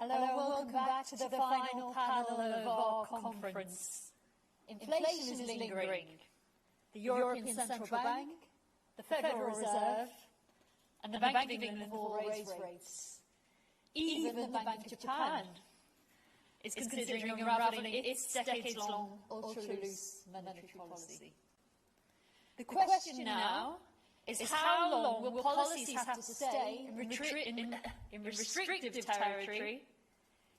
Hello and welcome back to the final panel of our conference. Inflation is lingering. The European Central Bank, the Federal Reserve and the Bank of England have all raised rates. Even the Bank of Japan is considering unravelling its decades-long ultra-loose monetary policy. The question now is how long will policies have to stay in restrictive territory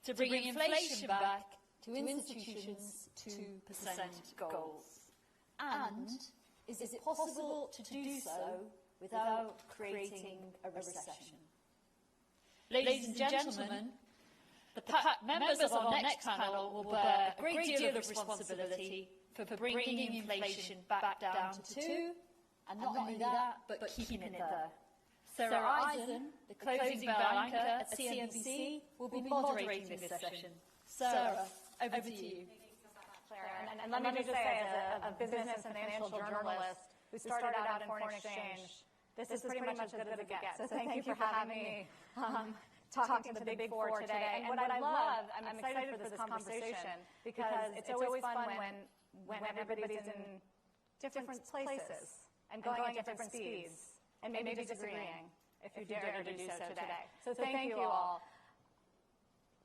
to bring inflation back to institutions' 2% goals? And is it possible to do so without creating a recession? Ladies and gentlemen, the members of our next panel will bear a great deal of responsibility for bringing inflation back down to 2, and not only that, but keeping it there. Sarah Eisen, the closing bell anchor at CNBC, will be moderating this session. Sarah, over to you. And let me just say, as a business and financial journalist who started out in foreign exchange, this is pretty much as good as it gets. So thank you for having me talking to the Big Four today. And what I love, I'm excited for this conversation because it's always fun when everybody's in different places and going at different speeds and maybe disagreeing, if you dare to do so today. So thank you all.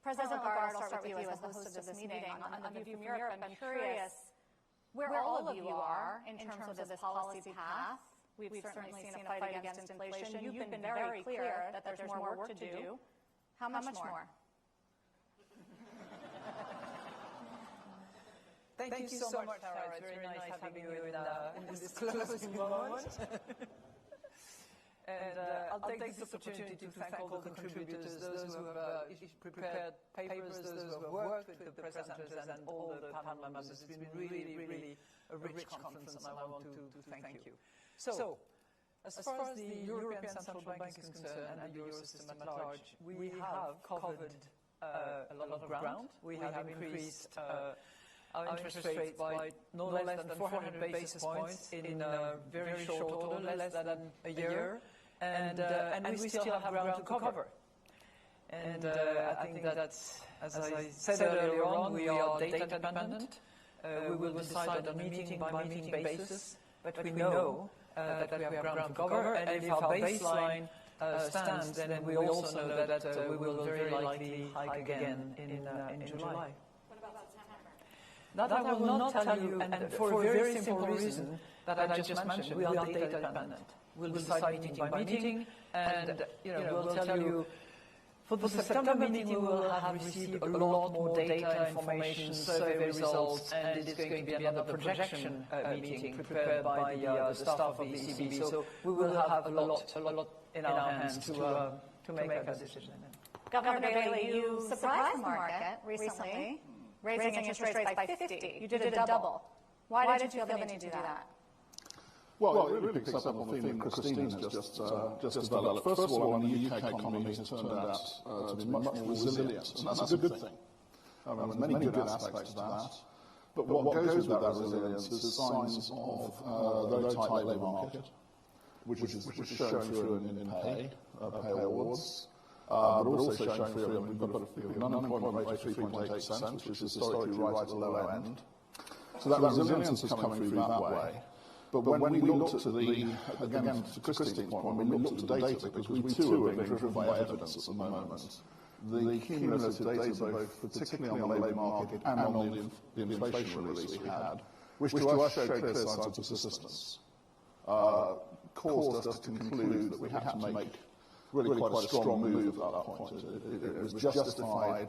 President Lagarde, I'll start with you as the host of this meeting. On the view from Europe, I'm curious where all of you are in terms of this policy path. We've certainly seen a fight against inflation. You've been very clear that there's more work to do. How much more? Thank you so much, Sarah. It's very nice having you in this closing moment. And I'll take this opportunity to thank all the contributors, those who have prepared papers, those who have worked with the presenters, and all the panel members. It's been really, really a rich conference, and I want to thank you. So, as far as the European Central Bank is concerned, and the Eurosystem at large, we have covered a lot of ground. We have increased our interest rates by no less than 400 basis points in very short order, less than a year. And we still have ground to cover. And I think that, as I said earlier on, we are data dependent. We will decide on a meeting-by-meeting basis, but we know that we have ground to cover. And if our baseline stands, then we also know that we will very likely hike again in July. What about September? That I will not tell you, and for a very simple reason that I just mentioned, we are data dependent. We'll decide meeting by meeting, and we'll tell you, for the September meeting we will have received a lot more data, information, survey results, and it's going to be another projection meeting prepared by the staff of the ECB. So we will have a lot in our hands to make a decision. Governor Bailey, you surprised the market recently, raising interest rates by 50. You did a double. Why did you feel the need to do that? Well, it really picks up on the theme that Christine has just developed. First of all, the UK economy has turned out to be much more resilient, and that's a good thing. There's many good aspects to that. But what goes with that resilience is signs of a very tight labour market, which is shown through in pay awards, but also shown through, we've got an unemployment rate of 3.8%, which is historically right at the low end. So that resilience is coming through that way. But when we looked at again, to Christine's point, when we looked at the data, because we too are being driven by evidence at the moment, the cumulative data, both particularly on the labour market and on the inflation release we had, which to us showed clear signs of persistence, caused us to conclude that we had to make really quite a strong move at that point. It was justified.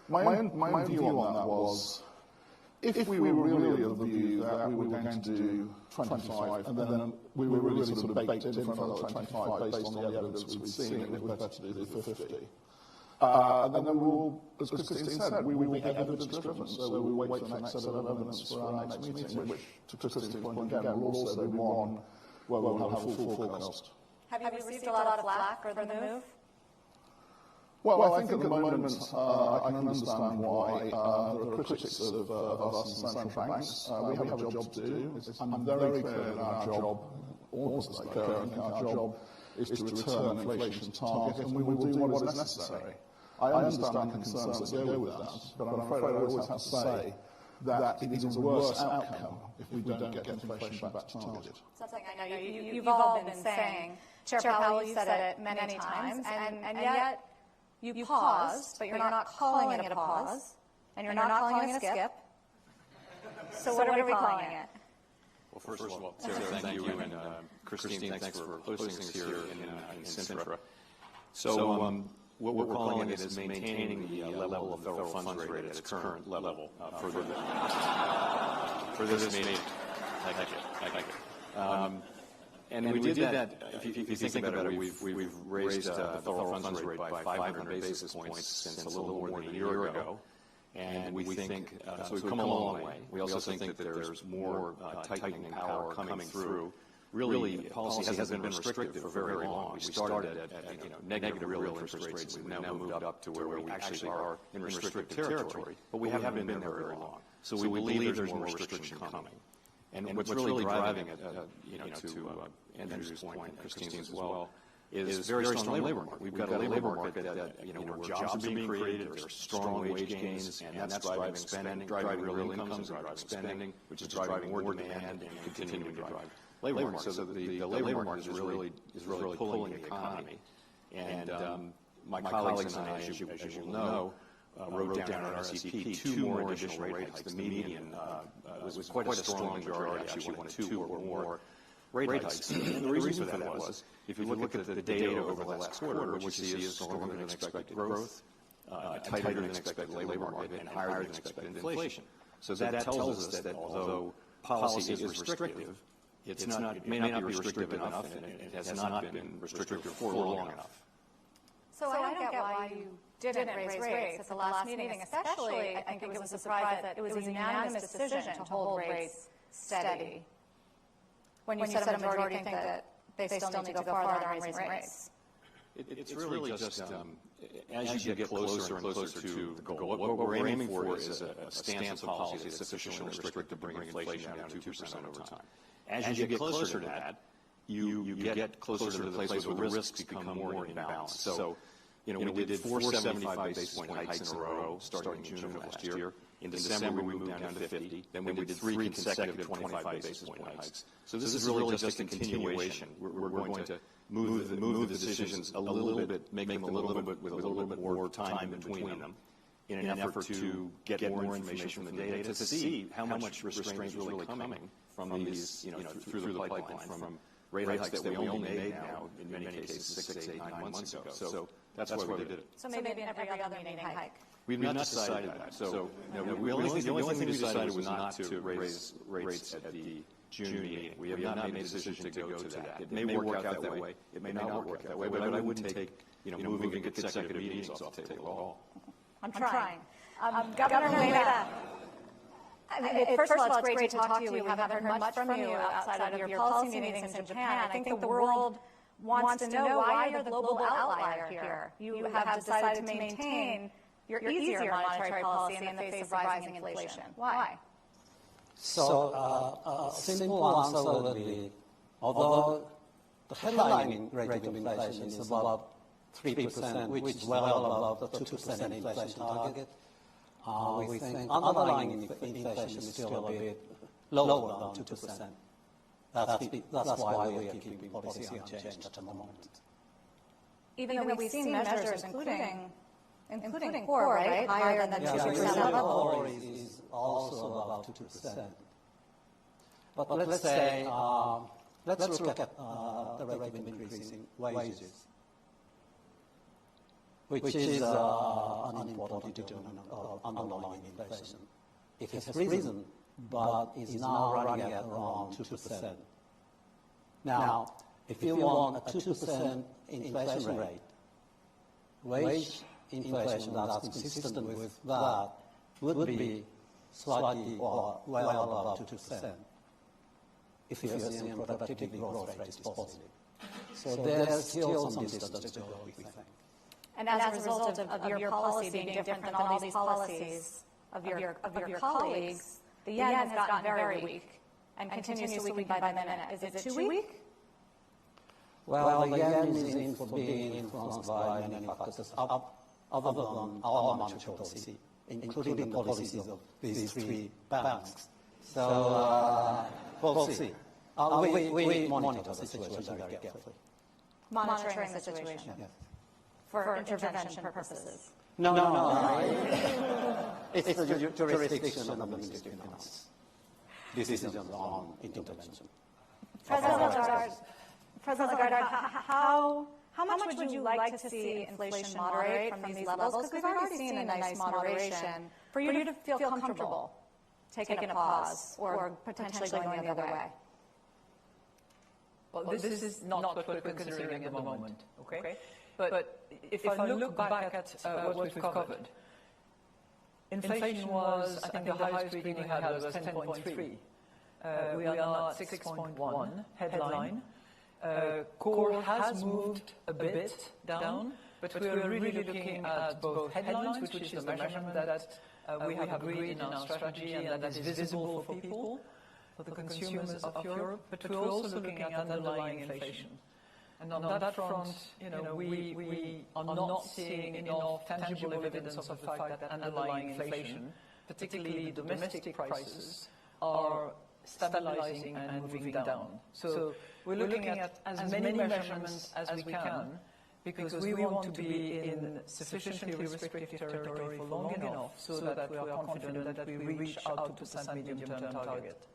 My own view on that was, if we were really of the view that we were going to do 25, and then we were really sort of baked in for another 25 based on the evidence we'd seen, it was better to do the 50. And then we will, as Christine said, we will be evidence-driven, so we will wait for the next set of evidence for our next meeting, which, to Christine's point again, will also be one where we'll have a full forecast. Have you received a lot of flack for the move? Well, I think at the moment I can understand why there are critics of us and central banks. We have a job to do. I'm very clear that our job, all of us are clear, our job is to return inflation target, and we will do what is necessary. I understand the concerns that go with that, but I'm afraid I always have to say that it is a worse outcome if we don't get inflation back to target. Something I know you've all been saying. Chair Powell, you said it many times, and yet you paused, but you're not calling it a pause, and you're not calling it a skip. So what are we calling it? Well, first of all, Sarah, thank you, and Christine, thanks for hosting us here in Sintra. So what we're calling it is maintaining the level of federal funds rate at its current level for this meeting. Thank you. And we did that, if you think about it, we've raised the federal funds rate by 500 basis points since a little more than a year ago. And we think, so we've come a long way. We also think that there's more tightening power coming through. Really, policy hasn't been restrictive for very long. We started at negative real interest rates. We've now moved up to where we actually are in restrictive territory. But we haven't been there very long. So we believe there's more restriction coming. And what's really driving it, to Andrew's point and Christine's as well, is very strong labor market. We've got a labor market that where jobs are being created, there's strong wage gains, and that's driving spending, driving real incomes, driving spending, which is driving more demand and continuing to drive labor market. So the labor market is really pulling the economy. And my colleagues and I, as you will know, wrote down at RCP 2 more additional rate hikes. The median was quite a strong majority, actually wanted 2 or more rate hikes. And the reason for that was, if you look at the data over the last quarter, what you see is stronger than expected growth, tighter than expected labor market, and higher than expected inflation. So that tells us that although policy is restrictive, it may not be restrictive enough, and it has not been restrictive for long enough. So I don't get why you didn't raise rates at the last meeting, especially I think it was a surprise that it was a unanimous decision to hold rates steady. When you said a majority think that they still need to go farther on raising rates. It's really just as you get closer and closer to the goal. What we're aiming for is a stance of policy that's sufficiently restrictive to bring inflation down to 2% over time. As you get closer to that, you get closer to the place where the risks become more in balance. So, we did 4 75 basis point hikes in a row starting in June of last year. In December, we moved down to 50. Then we did 3 consecutive 25 basis point hikes. So this is really just a continuation. We're going to move the decisions a little bit, make them a little bit with a little bit more time between them, in an effort to get more information from the data to see how much restraint is really coming from these, through the pipeline, from rate hikes that we only made now, in many cases, 6, 8, 9 months ago. So that's why we did it. So maybe in every other meeting hike. We've not decided that. So the only thing we decided was not to raise rates at the June meeting. We have not made a decision to go to that. It may work out that way. It may not work that way. But I wouldn't take moving consecutive meetings off the table at all. I'm trying. Governor Maeda, first of all, it's great to talk to you. We haven't heard much from you outside of your policy meetings in Japan. I think the world wants to know why you're the global outlier here. You have decided to maintain your easier monetary policy in the face of rising inflation. Why? So, a simple answer would be, although the headline rate of inflation is about 3%, which is well above the 2% inflation target, we think underlying inflation is still a bit lower than 2%. That's why we are keeping policy unchanged at the moment. Even though we've seen measures including core, right? Higher than 2% level. Core is also about 2%. But let's say, let's look at the rate of increase in wages, which is an important determinant of underlying inflation. It has risen, but is now running at around 2%. Now, if you want a 2% inflation rate, wage inflation that's consistent with that would be slightly or well above 2%. If you assume productivity growth rate is positive. So there's still some distance to go, we think. And as a result of your policy being different than all these policies of your colleagues, the yen has gotten very weak and continues to weaken by the minute. Is it too weak? Well, the yen is in for being influenced by many factors. other than our monetary policy, including the policies of these three banks. So we'll see. We monitor the situation very carefully. Monitoring the situation for intervention purposes. No. It's the jurisdiction of the Ministry of Finance. Decisions on intervention. President Lagarde, how much would you like to see inflation moderate from these levels? Because we've already seen a nice moderation. For you to feel comfortable taking a pause or potentially going the other way. Well, this is not what we're considering at the moment, okay? But if I look back at what we've covered, inflation was, I think the highest reading we had was 10.3. We are now at 6.1 headline. Core has moved a bit down, but we are really looking at both headlines, which is the measurement that we have agreed in our strategy and that is visible for people, for the consumers of Europe, but we're also looking at underlying inflation. And on that front, we are not seeing enough tangible evidence of the fact that underlying inflation, particularly domestic prices, are stabilizing and moving down. So we're looking at as many measurements as we can, because we want to be in sufficiently restrictive territory for long enough so that we are confident that we reach our 2% medium-term target.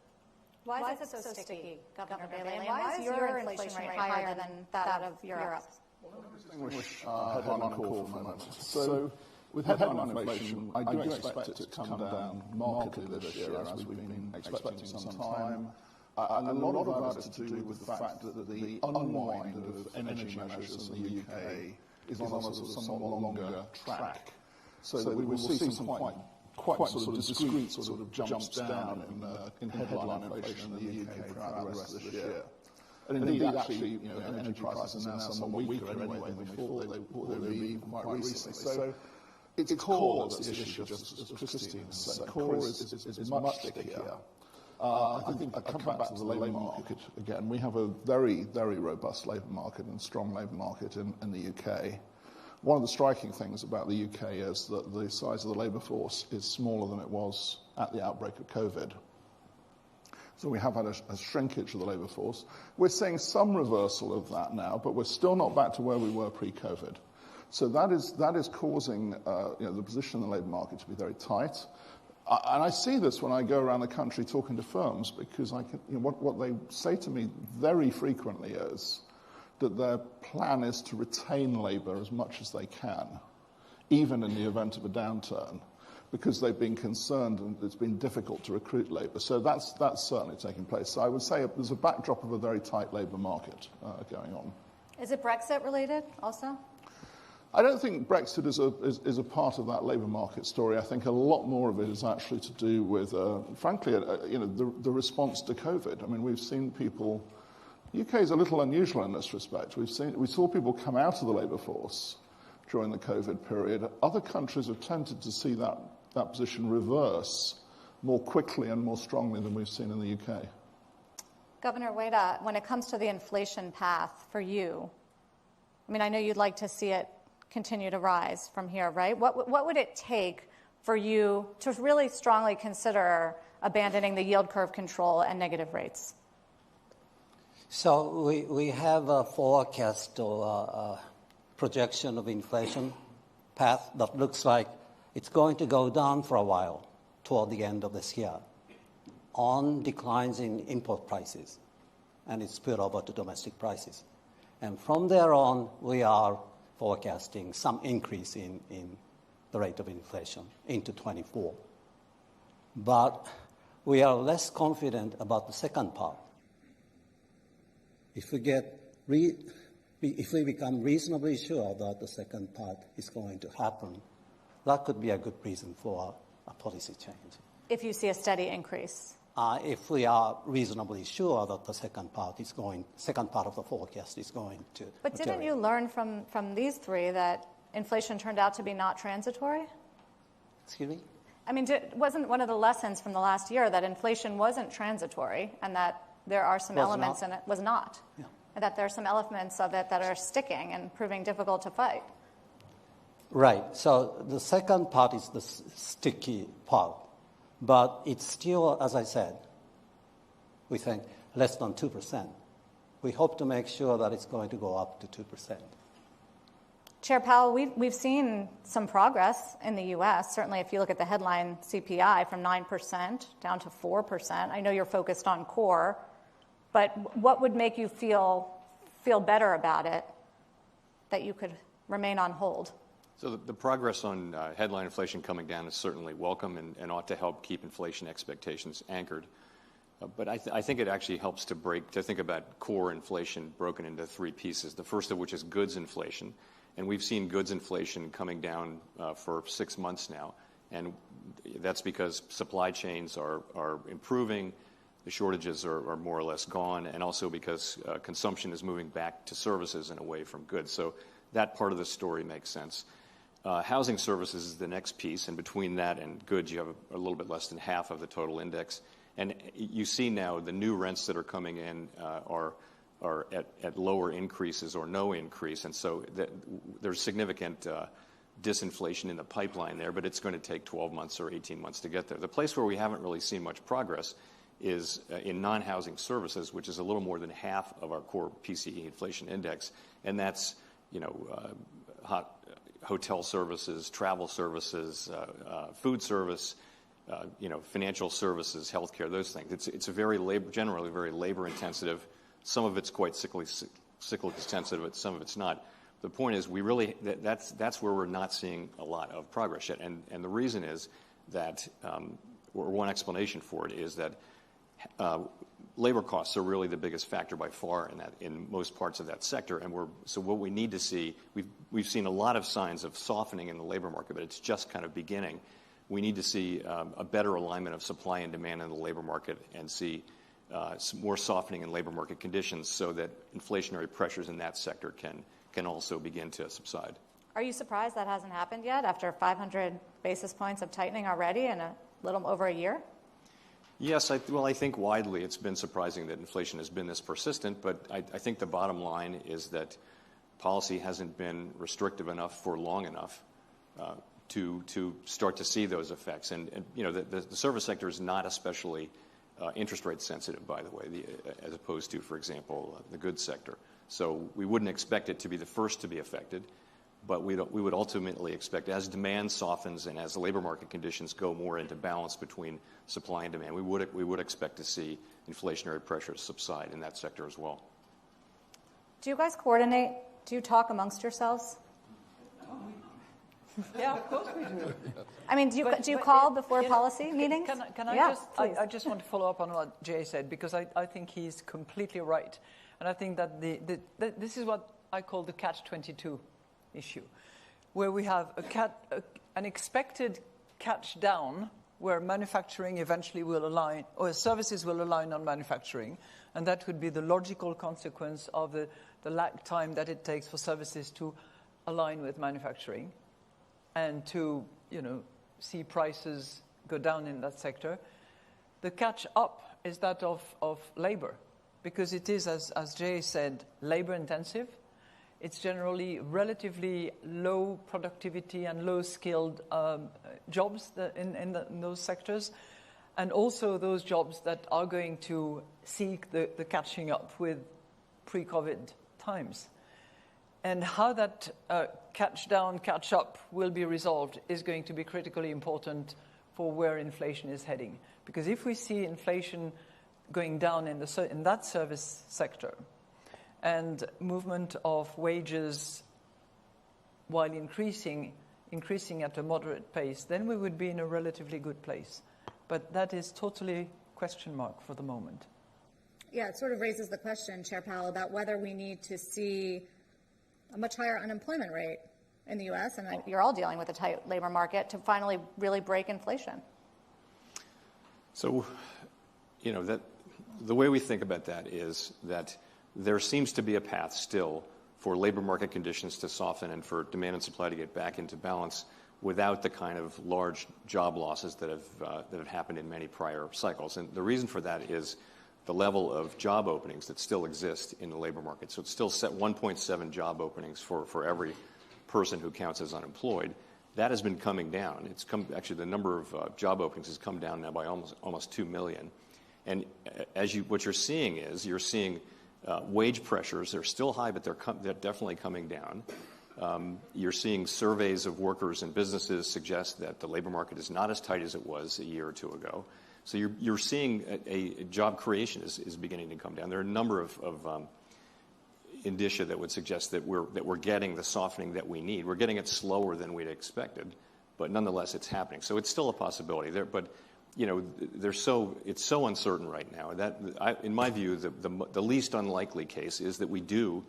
Why is it so sticky, Governor Bailey? And why is your inflation rate higher than that of Europe? Well, let me distinguish headline and core for a moment. So with headline inflation, I do expect it to come down markedly this year, as we've been expecting some time. And a lot of that is to do with the fact that the unwind of energy measures in the UK is on a sort of somewhat longer track. So that we will see some quite sort of discrete sort of jumps down in headline inflation in the UK throughout the rest of this year. And indeed, actually, energy prices are now somewhat weaker anyway than we thought they would be quite recently. So it's core that's the issue, just as Christine said. Core is much stickier. I think I come back to the labour market again. We have a very, very robust labour market and strong labour market in the UK. One of the striking things about the UK is that the size of the labour force is smaller than it was at the outbreak of COVID. So we have had a shrinkage of the labour force. We're seeing some reversal of that now, but we're still not back to where we were pre-COVID. So that is causing the position in the labour market to be very tight. And I see this when I go around the country talking to firms, because what they say to me very frequently is that their plan is to retain labour as much as they can, even in the event of a downturn, because they've been concerned and it's been difficult to recruit labour. So that's certainly taking place. So I would say there's a backdrop of a very tight labour market going on. Is it Brexit related also? I don't think Brexit is a part of that labour market story. I think a lot more of it is actually to do with, frankly, the response to COVID. I mean, we've seen people. The UK is a little unusual in this respect. We saw people come out of the labour force during the COVID period. Other countries have tended to see that position reverse more quickly and more strongly than we've seen in the UK. Governor Ueda, when it comes to the inflation path for you, I mean, I know you'd like to see it continue to rise from here, right? What would it take for you to really strongly consider abandoning the yield curve control and negative rates? So we have a forecast or projection of inflation path that looks like it's going to go down for a while toward the end of this year on declines in import prices, and it's spilled over to domestic prices. And from there on, we are forecasting some increase in the rate of inflation into 24. But we are less confident about the second part. If we become reasonably sure that the second part is going to happen, that could be a good reason for a policy change. If you see a steady increase? If we are reasonably sure that the second part of the forecast is going to But didn't you learn from these three that inflation turned out to be not transitory? Excuse me? I mean, wasn't one of the lessons from the last year that inflation wasn't transitory and that there are some elements in it, was not, and that there are some elements of it that are sticking and proving difficult to fight? Right. So the second part is the sticky part. But it's still, as I said, we think less than 2%. We hope to make sure that it's going to go up to 2%. Chair Powell, we've seen some progress in the U.S. Certainly, if you look at the headline CPI from 9% down to 4%. I know you're focused on core, but what would make you feel better about it that you could remain on hold? So the progress on headline inflation coming down is certainly welcome and ought to help keep inflation expectations anchored. But I think it actually helps to think about core inflation broken into three pieces, the first of which is goods inflation. And we've seen goods inflation coming down for 6 months now. And that's because supply chains are improving, the shortages are more or less gone, and also because consumption is moving back to services and away from goods. So that part of the story makes sense. Housing services is the next piece, and between that and goods, you have a little bit less than half of the total index. And you see now the new rents that are coming in are at lower increases or no increase, and so there's significant disinflation in the pipeline there, but it's going to take 12 months or 18 months to get there. The place where we haven't really seen much progress is in non-housing services, which is a little more than half of our core PCE inflation index, and that's hotel services, travel services, food service, financial services, healthcare, those things. It's generally very labor intensive. Some of it's quite cyclically sensitive, but some of it's not. The point is, that's where we're not seeing a lot of progress yet, and the reason is that, or one explanation for it is that labor costs are really the biggest factor by far in most parts of that sector, and so what we need to see, we've seen a lot of signs of softening in the labor market, but it's just kind of beginning. We need to see a better alignment of supply and demand in the labor market and see some more softening in labor market conditions so that inflationary pressures in that sector can also begin to subside. Are you surprised that hasn't happened yet after 500 basis points of tightening already in a little over a year? Yes, I think widely it's been surprising that inflation has been this persistent, but I think the bottom line is that policy hasn't been restrictive enough for long enough to start to see those effects. And the service sector is not especially interest rate sensitive, by the way, as opposed to, for example, the goods sector. So we wouldn't expect it to be the first to be affected, but we would ultimately expect, as demand softens and as the labor market conditions go more into balance between supply and demand, we would expect to see inflationary pressures subside in that sector as well. Do you guys coordinate? Do you talk amongst yourselves? Yeah, of course we do. I mean, do you call before policy meetings? Can I I just want to follow up on what Jay said, because I think he's completely right. And I think that this is what I call the catch-22 issue, where we have an expected catch down where manufacturing eventually will align, or services will align on manufacturing, and that would be the logical consequence of the lag time that it takes for services to align with manufacturing and to, see prices go down in that sector. The catch up is that of labor, because it is, as Jay said, labor intensive. It's generally relatively low productivity and low skilled jobs in those sectors, and also those jobs that are going to seek the catching up with pre-COVID times. And how that catch down, catch up will be resolved is going to be critically important for where inflation is heading. Because if we see inflation going down in that service sector and movement of wages while increasing at a moderate pace, then we would be in a relatively good place. But that is totally question mark for the moment. Yeah, it sort of raises the question, Chair Powell, about whether we need to see a much higher unemployment rate in the U.S., and you're all dealing with a tight labor market, to finally really break inflation. So, that the way we think about that is that there seems to be a path still for labor market conditions to soften and for demand and supply to get back into balance without the kind of large job losses that have happened in many prior cycles. And the reason for that is the level of job openings that still exist in the labor market. So it's still set 1.7 job openings for every person who counts as unemployed, that has been coming down. Actually, the number of job openings has come down now by almost 2 million. And what you're seeing is wage pressures. They're still high, but they're definitely coming down. You're seeing surveys of workers and businesses suggest that the labor market is not as tight as it was a year or two ago. So you're seeing a job creation is beginning to come down. There are a number of indicia that would suggest that we're getting the softening that we need. We're getting it slower than we'd expected, but nonetheless, it's happening. So it's still a possibility there. But it's so uncertain right now that in my view, the least unlikely case is that we do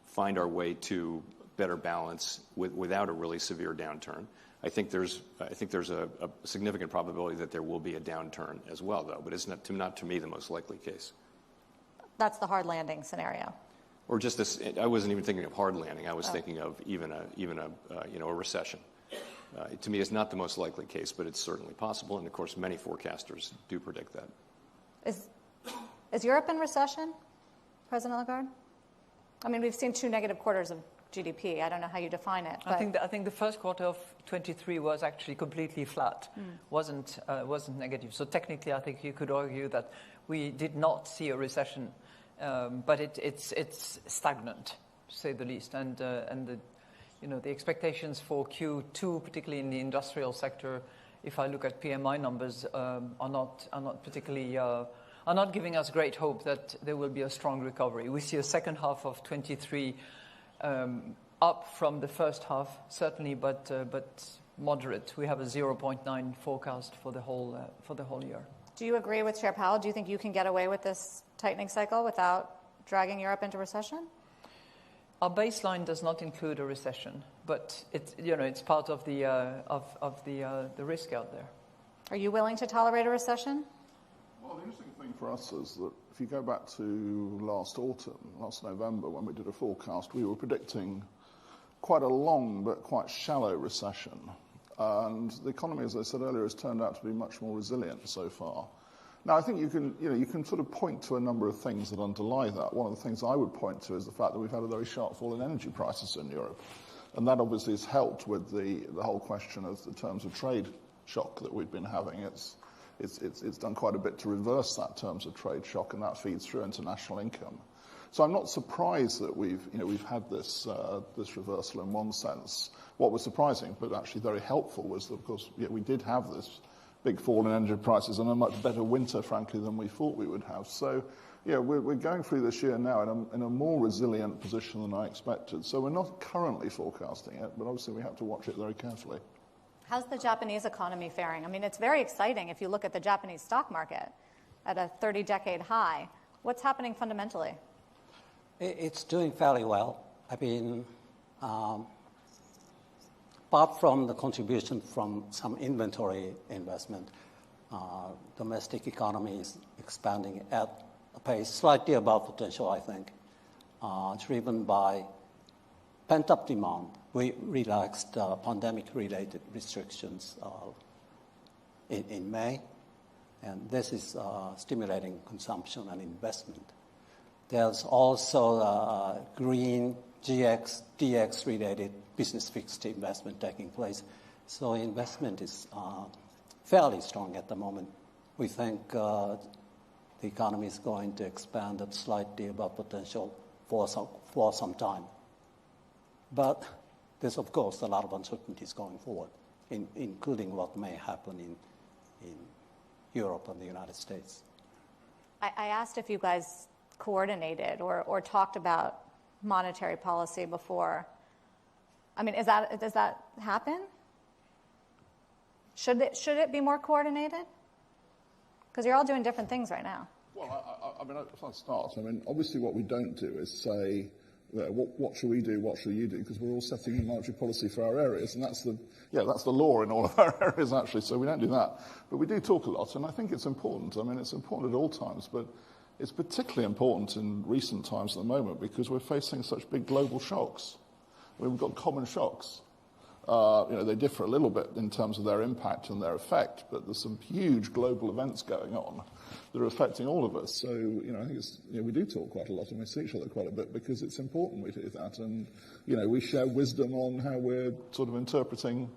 find our way to better balance without a really severe downturn. I think there's a significant probability that there will be a downturn as well, though. But it's not to me the most likely case. That's the hard landing scenario. Or just this. I wasn't even thinking of hard landing. I was thinking of even a recession. To me, it's not the most likely case, but it's certainly possible. And of course, many forecasters do predict that. Is Europe in recession, President Lagarde? I mean, we've seen 2 negative quarters of GDP. I don't know how you define it. But I think the first quarter of 23 was actually completely flat. Wasn't negative. So technically, I think you could argue that we did not see a recession, but it's stagnant, to say the least. And the expectations for Q2, particularly in the industrial sector, if I look at PMI numbers, are not particularly are not giving us great hope that there will be a strong recovery. We see a second half of 23 up from the first half, certainly, but moderate. We have a 0.9 forecast for the whole year. Do you agree with Chair Powell? Do you think you can get away with this tightening cycle without dragging Europe into recession? Our baseline does not include a recession, but it's part of the risk out there. Are you willing to tolerate a recession? Well, the interesting thing for us is that if you go back to last November, when we did a forecast, we were predicting quite a long but quite shallow recession. And the economy, as I said earlier, has turned out to be much more resilient so far. Now, I think you can sort of point to a number of things that underlie that. One of the things I would point to is the fact that we've had a very sharp fall in energy prices in Europe. And that obviously has helped with the whole question of the terms of trade shock that we've been having. It's done quite a bit to reverse that terms of trade shock, and that feeds through into national income. So I'm not surprised that we've had this reversal in one sense. What was surprising, but actually very helpful, was that, of course, we did have this big fall in energy prices and a much better winter, frankly, than we thought we would have. So, we're going through this year now in a more resilient position than I expected. So we're not currently forecasting it, but obviously we have to watch it very carefully. How's the Japanese economy faring? I mean, it's very exciting if you look at the Japanese stock market at a 30-decade high. What's happening fundamentally? It's doing fairly well. I mean, apart from the contribution from some inventory investment, domestic economy is expanding at a pace slightly above potential, I think, driven by pent-up demand. We relaxed pandemic-related restrictions in May, and this is stimulating consumption and investment. There's also green GX, DX-related business fixed investment taking place. So investment is fairly strong at the moment. We think the economy is going to expand at slightly above potential for some time. But there's, of course, a lot of uncertainties going forward, including what may happen in Europe and the United States. I asked if you guys coordinated or talked about monetary policy before. I mean, does that happen? Should it be more coordinated? Because you're all doing different things right now. Well, if I start, obviously what we don't do is say, what shall we do, what shall you do? Because we're all setting monetary policy for our areas, and that's the law in all of our areas, actually, so we don't do that. But we do talk a lot, and I think it's important. It's important at all times, but it's particularly important in recent times at the moment because we're facing such big global shocks. We've got common shocks. They differ a little bit in terms of their impact and their effect, but there's some huge global events going on that are affecting all of us. So, I think we do talk quite a lot and we see each other quite a bit because it's important we do that. And, we share wisdom on how we're sort of interpreting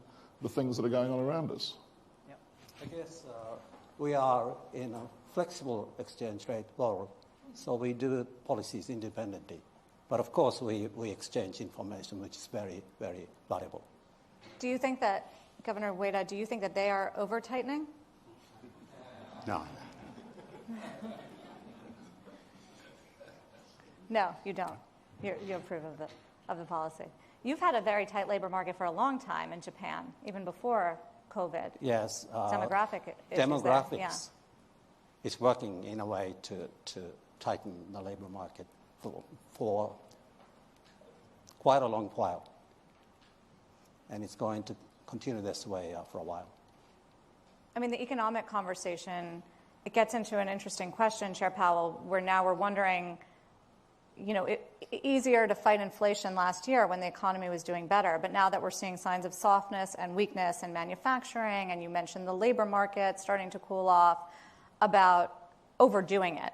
the things that are going on around us. Yeah. I guess we are in a flexible exchange rate world, so we do policies independently. But of course, we exchange information, which is very, very valuable. Do you think that, Governor Ueda, do you think that they are over-tightening? No. No, you don't. You approve of the policy. You've had a very tight labor market for a long time in Japan, even before COVID. Yes. Demographic issues demographics there, yeah. is working in a way to tighten the labor market for quite a long while. And it's going to continue this way for a while. I mean, the economic conversation, it gets into an interesting question, Chair Powell, where now we're wondering, easier to fight inflation last year when the economy was doing better, but now that we're seeing signs of softness and weakness in manufacturing, and you mentioned the labor market starting to cool off, about overdoing it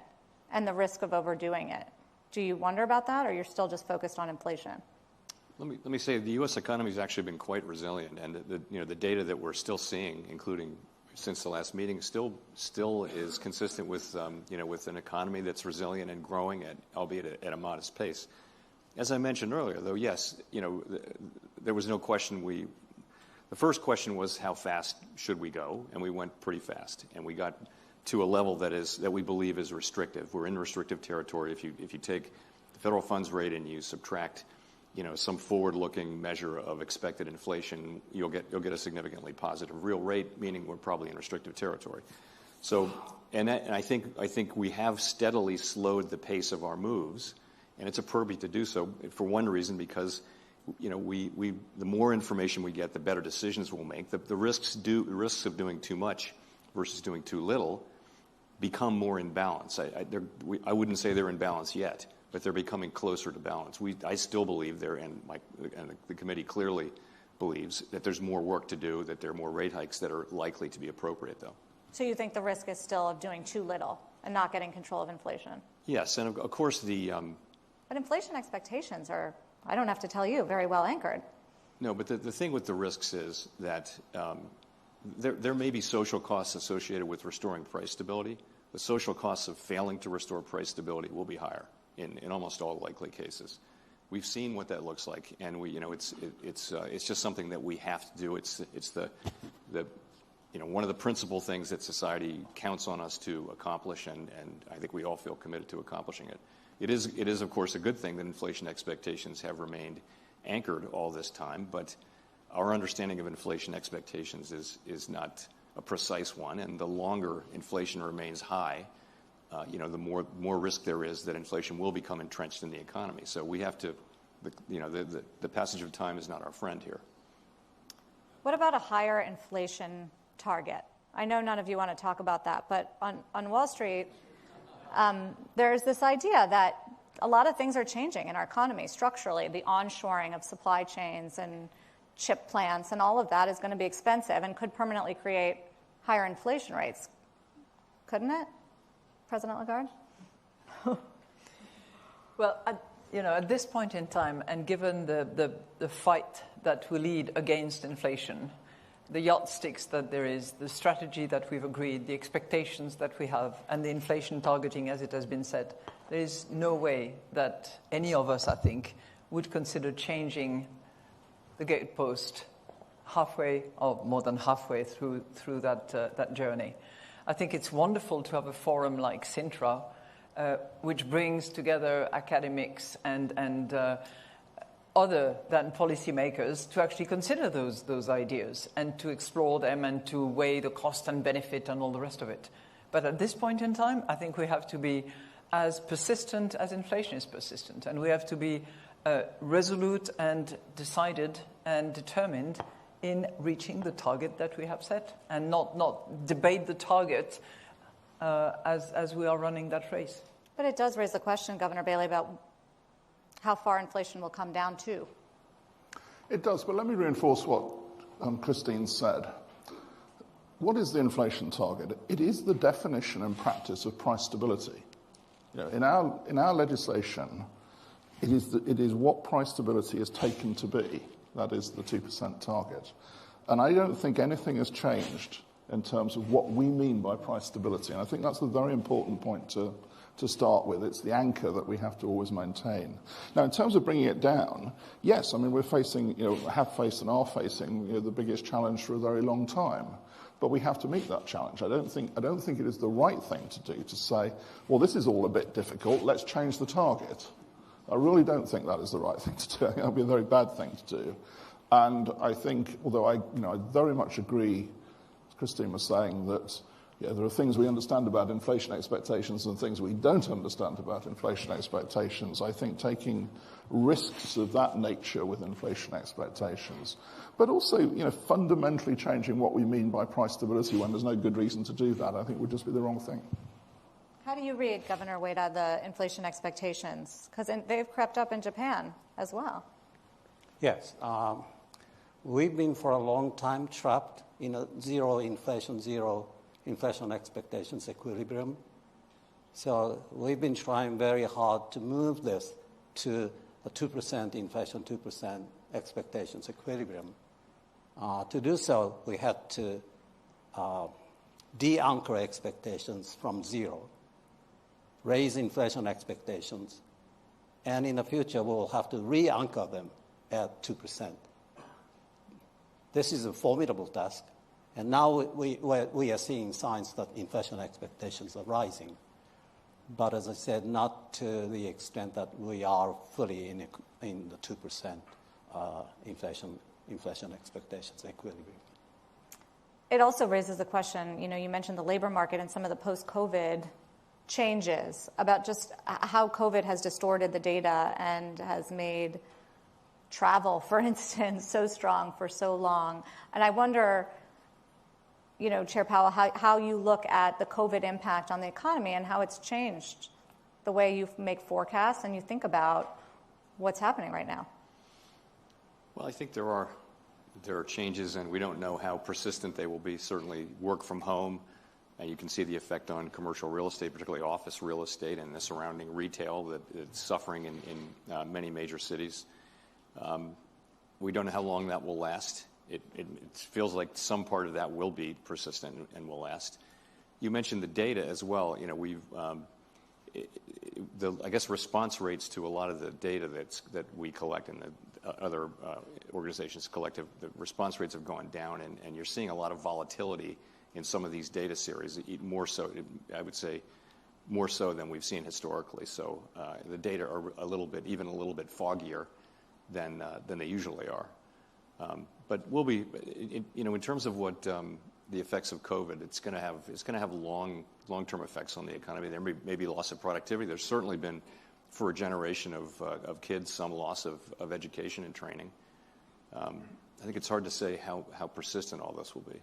and the risk of overdoing it. Do you wonder about that, or you're still just focused on inflation? Let me say the U.S. economy has actually been quite resilient, and the data that we're still seeing, including since the last meeting, still is consistent with with an economy that's resilient and growing albeit at a modest pace. As I mentioned earlier, though, yes, there was no question. The first question was how fast should we go, and we went pretty fast, and we got to a level that we believe is restrictive. We're in restrictive territory. If you take the federal funds rate and you subtract some forward-looking measure of expected inflation, you'll get a significantly positive real rate, meaning we're probably in restrictive territory. So, and I think we have steadily slowed the pace of our moves, and it's appropriate to do so for one reason, because the more information we get, the better decisions we'll make. The risks of doing too much versus doing too little become more in balance. I wouldn't say they're in balance yet, but they're becoming closer to balance. I still believe and the committee clearly believes that there's more work to do, that there are more rate hikes that are likely to be appropriate, though. So you think the risk is still of doing too little and not getting control of inflation? Yes, and of course But inflation expectations are, I don't have to tell you, very well anchored. No, but the thing with the risks is that there may be social costs associated with restoring price stability. The social costs of failing to restore price stability will be higher in almost all likely cases. We've seen what that looks like, and it's just something that we have to do. It's the one of the principal things that society counts on us to accomplish, and I think we all feel committed to accomplishing it. It is of course a good thing that inflation expectations have remained anchored all this time, but our understanding of inflation expectations is not a precise one, and the longer inflation remains high, the more risk there is that inflation will become entrenched in the economy. So we have to, the passage of time is not our friend here. What about a higher inflation target? I know none of you want to talk about that, but on Wall Street, there's this idea that a lot of things are changing in our economy structurally. The onshoring of supply chains and chip plants and all of that is going to be expensive and could permanently create higher inflation rates. Couldn't it, President Lagarde? Well, at this point in time, and given the fight that we lead against inflation, the yardsticks that there is, the strategy that we've agreed, the expectations that we have, and the inflation targeting as it has been said, there is no way that any of us, I think, would consider changing the gatepost halfway or more than halfway through that journey. I think it's wonderful to have a forum like Sintra, which brings together academics and other than policymakers to actually consider those ideas and to explore them and to weigh the cost and benefit and all the rest of it. But at this point in time, I think we have to be as persistent as inflation is persistent, and we have to be resolute and decided and determined in reaching the target that we have set, and not debate the target as we are running that race. But it does raise the question, Governor Bailey, about how far inflation will come down to. It does, but let me reinforce what Christine said. What is the inflation target? It is the definition and practice of price stability. You know, in our legislation, it is what price stability is taken to be. That is the 2% target. And I don't think anything has changed in terms of what we mean by price stability. And I think that's a very important point to start with. It's the anchor that we have to always maintain. Now, in terms of bringing it down, yes, I mean, we're facing, have faced and are facing, the biggest challenge for a very long time. But we have to meet that challenge. I don't think it is the right thing to do to say, well, this is all a bit difficult, let's change the target. I really don't think that is the right thing to do. I think that would be a very bad thing to do. And I think, although I very much agree, as Christine was saying, that there are things we understand about inflation expectations and things we don't understand about inflation expectations. I think taking risks of that nature with inflation expectations, but also, fundamentally changing what we mean by price stability when there's no good reason to do that, I think would just be the wrong thing. How do you read, Governor Ueda, the inflation expectations? Because they've crept up in Japan as well. Yes. We've been for a long time trapped in a zero inflation expectations equilibrium. So we've been trying very hard to move this to a 2% inflation, 2% expectations equilibrium. To do so, we had to de-anchor expectations from zero, raise inflation expectations, and in the future we'll have to re-anchor them at 2%. This is a formidable task, and now we are seeing signs that inflation expectations are rising. But as I said, not to the extent that we are fully in the 2% inflation expectations equilibrium. It also raises the question, you mentioned the labor market and some of the post-COVID changes about just how COVID has distorted the data and has made travel, for instance, so strong for so long. And I wonder, Chair Powell, how you look at the COVID impact on the economy and how it's changed the way you make forecasts and you think about what's happening right now. Well, I think there are changes, and we don't know how persistent they will be. Certainly work from home, and you can see the effect on commercial real estate, particularly office real estate and the surrounding retail that it's suffering in many major cities. We don't know how long that will last. It feels like some part of that will be persistent and will last. You mentioned the data as well. We've I guess response rates to a lot of the data that we collect and the other organizations collect, the response rates have gone down, and you're seeing a lot of volatility in some of these data series. More so, I would say, more so than we've seen historically. So the data are even a little bit foggier than they usually are. But we'll be, in terms of what the effects of COVID, it's going to have long-term effects on the economy. There may be loss of productivity. There's certainly been, for a generation of kids, some loss of education and training. I think it's hard to say how persistent all this will be.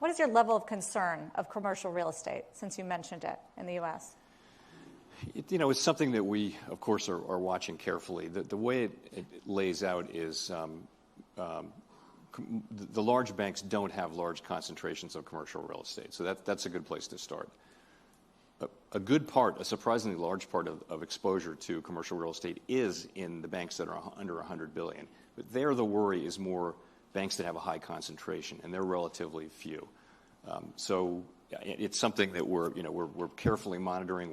What is your level of concern of commercial real estate, since you mentioned it, in the U.S.? It's something that we, of course, are watching carefully. The way it lays out is the large banks don't have large concentrations of commercial real estate, so that's a good place to start. A surprisingly large part of exposure to commercial real estate is in the banks that are under $100 billion. But there, the worry is more banks that have a high concentration, and they're relatively few. So it's something that we're carefully monitoring.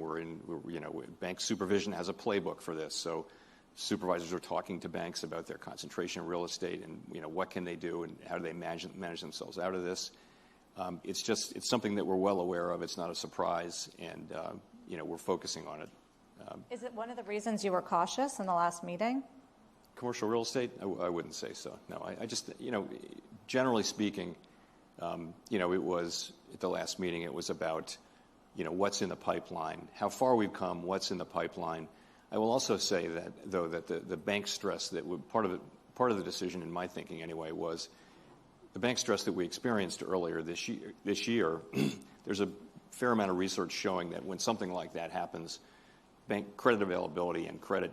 Bank supervision has a playbook for this. So supervisors are talking to banks about their concentration in real estate and what can they do and how do they manage themselves out of this. It's something that we're well aware of. It's not a surprise, and we're focusing on it. Is it one of the reasons you were cautious in the last meeting? Commercial real estate? I wouldn't say so. No, I just generally speaking, it was at the last meeting. It was about what's in the pipeline, how far we've come, what's in the pipeline. I will also say that the bank stress that part of the decision, in my thinking anyway, was the bank stress that we experienced earlier this year. There's a fair amount of research showing that when something like that happens, bank credit availability and credit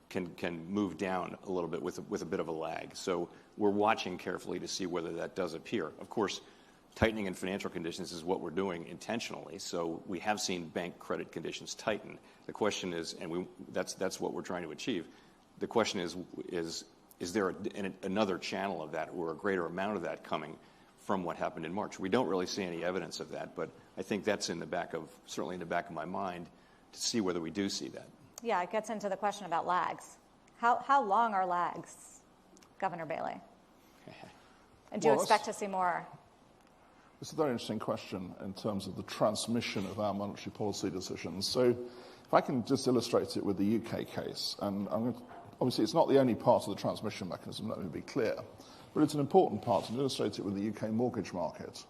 can move down a little bit with a bit of a lag. So we're watching carefully to see whether that does appear. Of course, tightening in financial conditions is what we're doing intentionally. So we have seen bank credit conditions tighten. The question is, and that's what we're trying to achieve. The question is there another channel of that or a greater amount of that coming from what happened in March? We don't really see any evidence of that, but I think that's certainly in the back of my mind to see whether we do see that. Yeah, it gets into the question about lags. How long are lags, Governor Bailey? And do you expect to see more? It's a very interesting question in terms of the transmission of our monetary policy decisions. So if I can just illustrate it with the UK case, and obviously it's not the only part of the transmission mechanism, let me be clear, but it's an important part, and illustrate it with the UK mortgage market.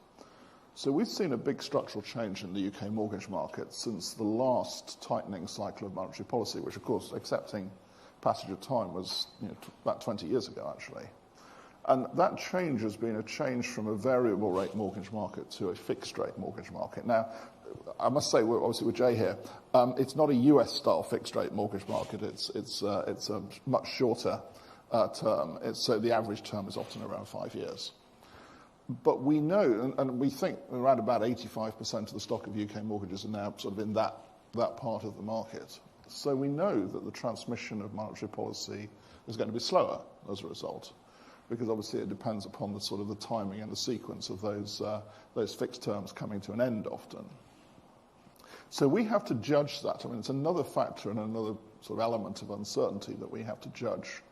So we've seen a big structural change in the UK mortgage market since the last tightening cycle of monetary policy, which of course, accepting passage of time, was about 20 years ago actually. And that change has been a change from a variable rate mortgage market to a fixed rate mortgage market. Now, I must say, obviously with Jay here, it's not a US style fixed rate mortgage market. It's a much shorter term. So the average term is often around 5 years. But we know, and we think around about 85% of the stock of UK mortgages are now sort of in that part of the market. So we know that the transmission of monetary policy is going to be slower as a result, because obviously it depends upon the sort of the timing and the sequence of those fixed terms coming to an end often. So we have to judge that. I mean, it's another factor and another sort of element of uncertainty that we have to judge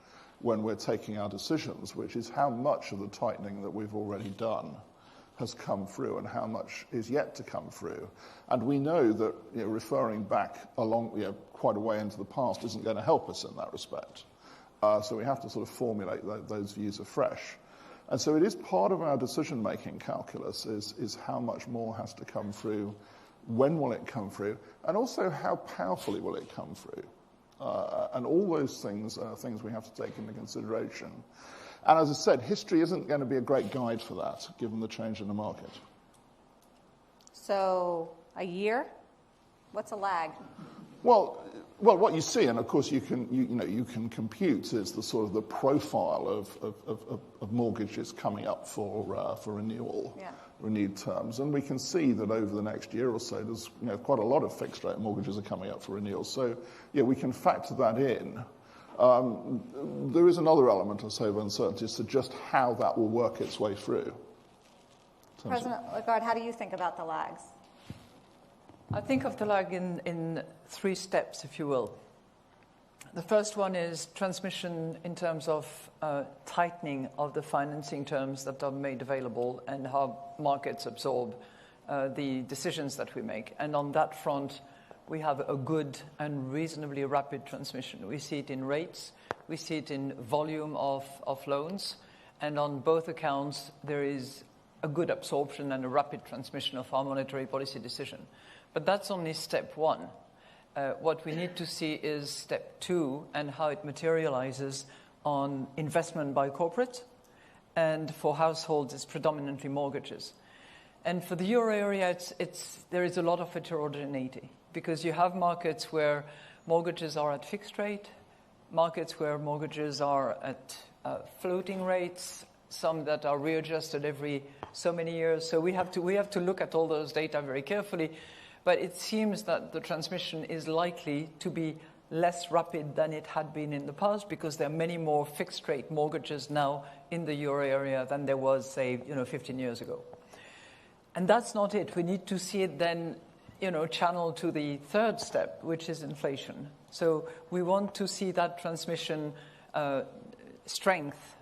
when we're taking our decisions, which is how much of the tightening that we've already done has come through and how much is yet to come through. And we know that referring back along quite a way into the past isn't going to help us in that respect. So we have to sort of formulate those views afresh. And so it is part of our decision-making calculus is how much more has to come through, when will it come through, and also how powerfully will it come through. And all those things are things we have to take into consideration. And as I said, history isn't going to be a great guide for that, given the change in the market. So a year? What's a lag? Well, what you see, and of course you can compute, is the sort of the profile of mortgages coming up for renewal, renewed terms, and we can see that over the next year or so, there's quite a lot of fixed rate mortgages are coming up for renewal. So we can factor that in. There is another element, I say, of uncertainty as to just how that will work its way through. President Lagarde, how do you think about the lags? I think of the lag in three steps, if you will. The first one is transmission in terms of tightening of the financing terms that are made available and how markets absorb the decisions that we make. And on that front, we have a good and reasonably rapid transmission. We see it in rates, we see it in volume of loans, and on both accounts, there is a good absorption and a rapid transmission of our monetary policy decision. But that's only step one. What we need to see is step two and how it materializes on investment by corporate, and for households, it's predominantly mortgages. And for the euro area, there is a lot of heterogeneity, because you have markets where mortgages are at fixed rate, markets where mortgages are at floating rates, some that are readjusted every so many years. So we have to look at all those data very carefully. But it seems that the transmission is likely to be less rapid than it had been in the past, because there are many more fixed-rate mortgages now in the euro area than there was, say, 15 years ago. And that's not it. We need to see it then, channeled to the third step, which is inflation. So we want to see that transmission strength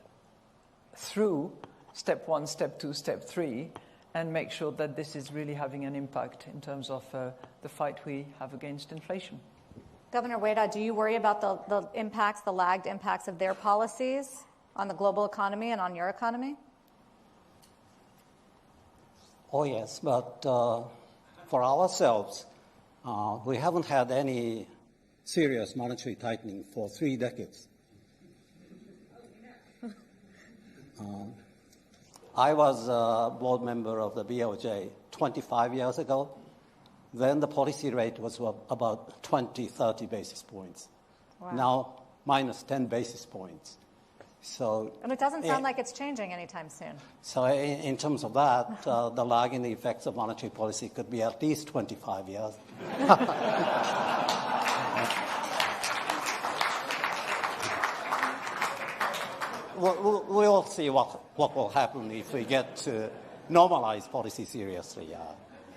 through step one, step two, step three, and make sure that this is really having an impact in terms of the fight we have against inflation. Governor Ueda, do you worry about the impacts, the lagged impacts of their policies on the global economy and on your economy? Oh, yes, but for ourselves, we haven't had any serious monetary tightening for 3 decades. I was a board member of the BOJ 25 years ago. Then the policy rate was about 20, 30 basis points. Wow. Now minus 10 basis points. So, and it doesn't sound like it's changing anytime soon. So in terms of that, the lag in the effects of monetary policy could be at least 25 years. We'll see what will happen if we get to normalize policy seriously,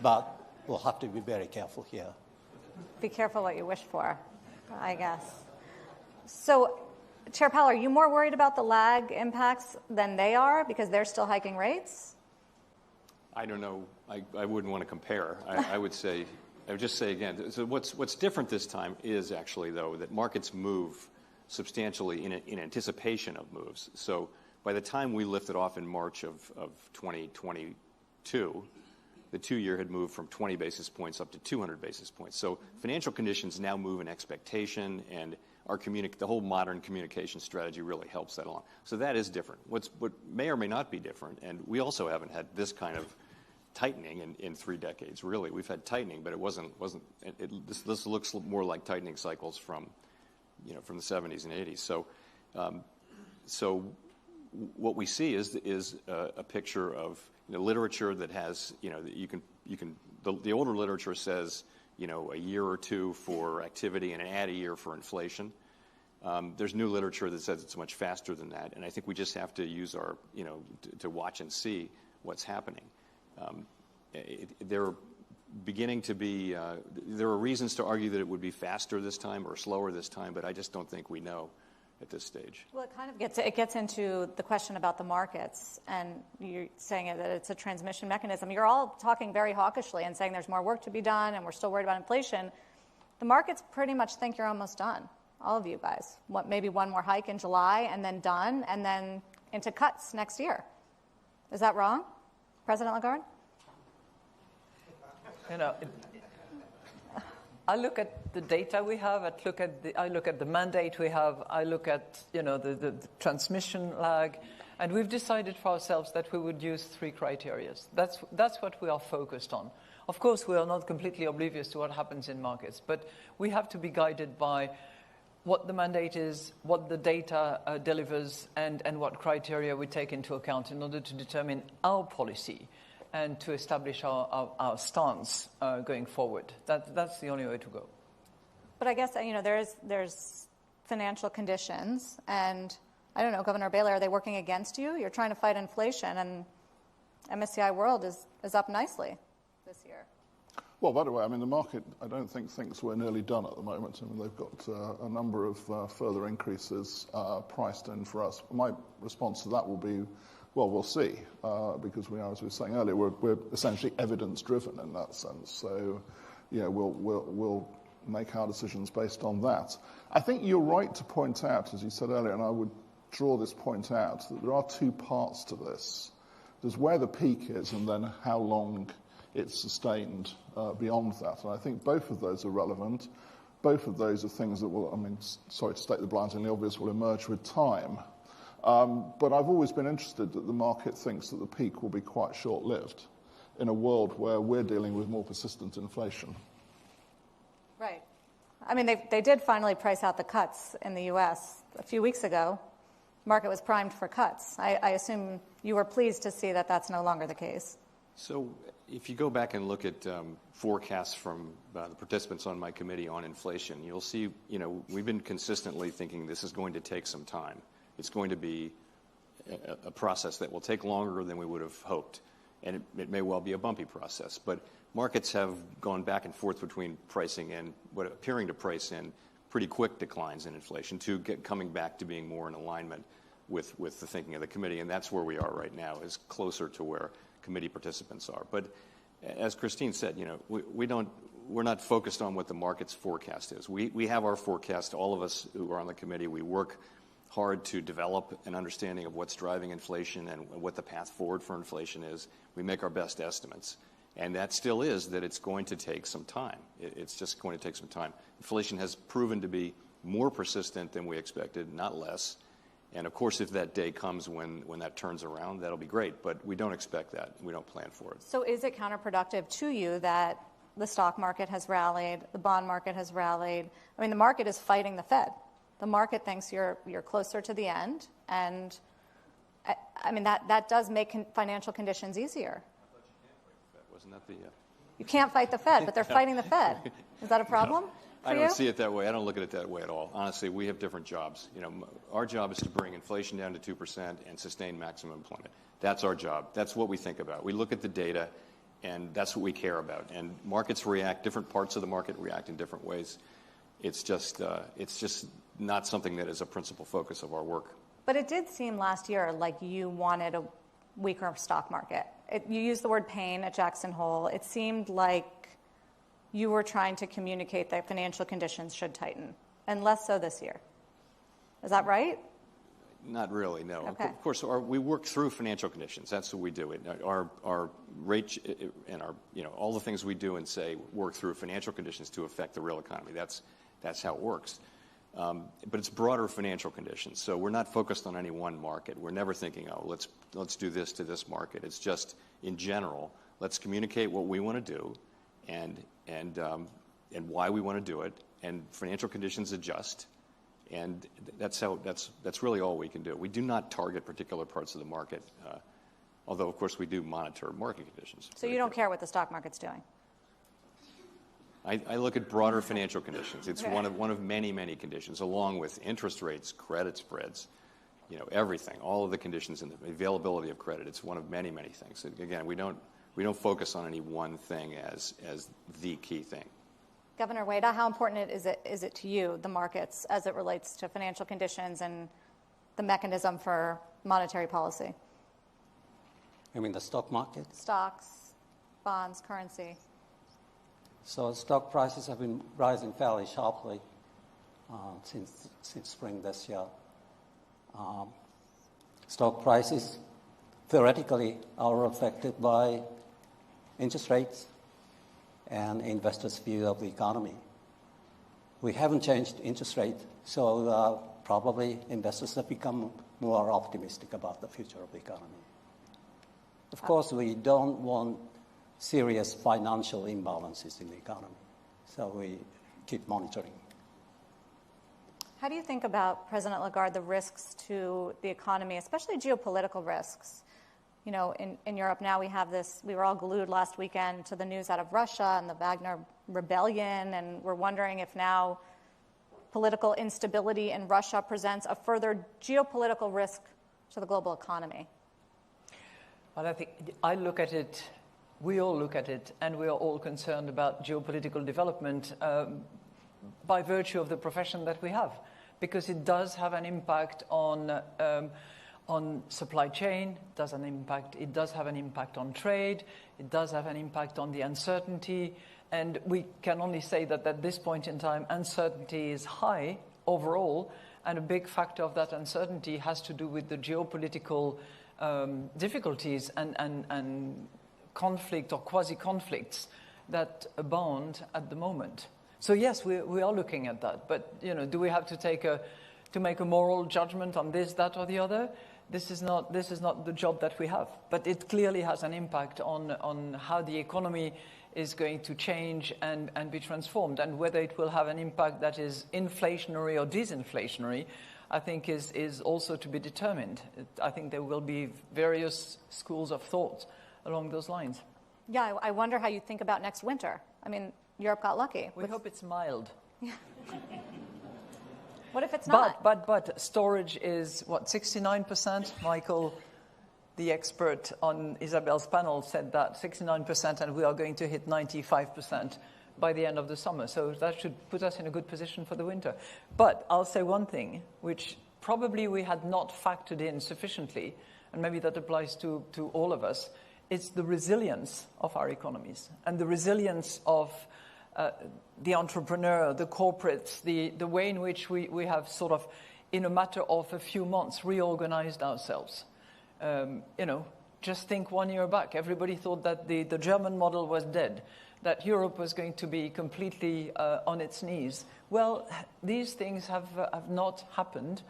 but we'll have to be very careful here. Be careful what you wish for, I guess. So, Chair Powell, are you more worried about the lag impacts than they are because they're still hiking rates? I don't know. I wouldn't want to compare. I would just say again, so what's different this time is actually, though, that markets move substantially in anticipation of moves. So by the time we lifted off in March of 2022, the 2-year had moved from 20 basis points up to 200 basis points. So financial conditions now move in expectation, and the whole modern communication strategy really helps that along. So that is different. What may or may not be different, and we also haven't had this kind of tightening in 3 decades, really. We've had tightening, but it wasn't this looks more like tightening cycles from the 70s and 80s. So what we see is a picture of literature that has, the older literature says, a year or two for activity and add a year for inflation. There's new literature that says it's much faster than that, and I think we just have to use our, to watch and see what's happening. There are reasons to argue that it would be faster this time or slower this time, but I just don't think we know at this stage. Well, it kind of gets into the question about the markets, and you're saying that it's a transmission mechanism. You're all talking very hawkishly and saying there's more work to be done and we're still worried about inflation. The markets pretty much think you're almost done, all of you guys. Maybe one more hike in July and then done, and then into cuts next year. Is that wrong, President Lagarde? I look at the data we have. I look at the mandate we have. I look at the transmission lag, and we've decided for ourselves that we would use 3 criteria. That's what we are focused on. Of course, we are not completely oblivious to what happens in markets, but we have to be guided by what the mandate is, what the data delivers, and what criteria we take into account in order to determine our policy and to establish our stance going forward. That's the only way to go. But I guess, there's financial conditions, and I don't know, Governor Bailey, are they working against you? You're trying to fight inflation, and MSCI World is up nicely this year. Well, by the way, the market, I don't think thinks we're nearly done at the moment. They've got a number of further increases priced in for us. My response to that will be, well, we'll see, because we are, as we were saying earlier, we're essentially evidence-driven in that sense. So, we'll make our decisions based on that. I think you're right to point out, as you said earlier, and I would draw this point out, that there are 2 parts to this. There's where the peak is, and then how long it's sustained beyond that. And I think both of those are relevant. Both of those are things that will, sorry to state the blunt and the obvious, will emerge with time. But I've always been interested that the market thinks that the peak will be quite short-lived in a world where we're dealing with more persistent inflation. Right. They did finally price out the cuts in the U.S. a few weeks ago. The market was primed for cuts. I assume you were pleased to see that that's no longer the case. So if you go back and look at forecasts from the participants on my committee on inflation, you'll see, we've been consistently thinking this is going to take some time. It's going to be a process that will take longer than we would have hoped, and it may well be a bumpy process. But markets have gone back and forth between pricing in what appearing to price in pretty quick declines in inflation to coming back to being more in alignment with the thinking of the committee, and that's where we are right now, is closer to where committee participants are. But as Christine said, we're not focused on what the market's forecast is. We have our forecast. All of us who are on the committee, we work hard to develop an understanding of what's driving inflation and what the path forward for inflation is. We make our best estimates. And that still is that it's going to take some time. It's just going to take some time. Inflation has proven to be more persistent than we expected, not less. And, of course, if that day comes when that turns around, that'll be great. But we don't expect that. We don't plan for it. So is it counterproductive to you that the stock market has rallied, the bond market has rallied? The market is fighting the Fed. The market thinks you're closer to the end, and I mean that does make financial conditions easier. Wasn't that the? You can't fight the Fed, but they're fighting the Fed. Is that a problem for you? I don't see it that way. I don't look at it that way at all. Honestly, we have different jobs. You know, our job is to bring inflation down to 2% and sustain maximum employment. That's our job. That's what we think about. We look at the data, and that's what we care about. And markets react. Different parts of the market react in different ways. It's just not something that is a principal focus of our work. But it did seem last year like you wanted a weaker stock market. You used the word pain at Jackson Hole. It seemed like you were trying to communicate that financial conditions should tighten, and less so this year. Is that right? Not really, no. Okay. Of course, we work through financial conditions. That's what we do. Our rate and our, all the things we do and say work through financial conditions to affect the real economy. That's how it works. But it's broader financial conditions. So we're not focused on any one market. We're never thinking, oh, let's do this to this market. It's just, in general, let's communicate what we want to do and why we want to do it. And financial conditions adjust. And that's really all we can do. We do not target particular parts of the market, although, of course, we do monitor market conditions. So you don't care what the stock market's doing? I look at broader financial conditions. It's one of many, many conditions, along with interest rates, credit spreads, everything, all of the conditions and the availability of credit. It's one of many, many things. Again, we don't focus on any one thing as the key thing. Governor Ueda, how important is it to you, the markets, as it relates to financial conditions and the mechanism for monetary policy? You mean the stock market? Stocks, bonds, currency. So stock prices have been rising fairly sharply since spring this year. Stock prices theoretically are affected by interest rates and investors' view of the economy. We haven't changed interest rate, so probably investors have become more optimistic about the future of the economy. Of course, we don't want serious financial imbalances in the economy, so we keep monitoring. How do you think about, President Lagarde, the risks to the economy, especially geopolitical risks? In Europe now we were all glued last weekend to the news out of Russia and the Wagner rebellion, and we're wondering if now political instability in Russia presents a further geopolitical risk to the global economy. Well, I think we all look at it, and we are all concerned about geopolitical development by virtue of the profession that we have, because it does have an impact on supply chain, it does have an impact on trade, it does have an impact on the uncertainty, and we can only say that at this point in time, uncertainty is high overall, and a big factor of that uncertainty has to do with the geopolitical difficulties and conflict or quasi-conflicts that abound at the moment. So yes, we are looking at that, but do we have to make a moral judgment on this, that, or the other? This is not the job that we have, but it clearly has an impact on how the economy is going to change and be transformed, and whether it will have an impact that is inflationary or disinflationary, I think is also to be determined. I think there will be various schools of thought along those lines. Yeah, I wonder how you think about next winter. I mean, Europe got lucky. We hope it's mild. Yeah. What if it's not? But storage is, 69%? Michael, the expert on Isabel's panel, said that 69%, and we are going to hit 95% by the end of the summer. So that should put us in a good position for the winter. But I'll say one thing, which probably we had not factored in sufficiently, and maybe that applies to all of us. It's the resilience of our economies and the resilience of the entrepreneur, the corporates, the way in which we have sort of, in a matter of a few months, reorganized ourselves. Just think 1 year back, everybody thought that the German model was dead, that Europe was going to be completely on its knees. Well, these things have not happened,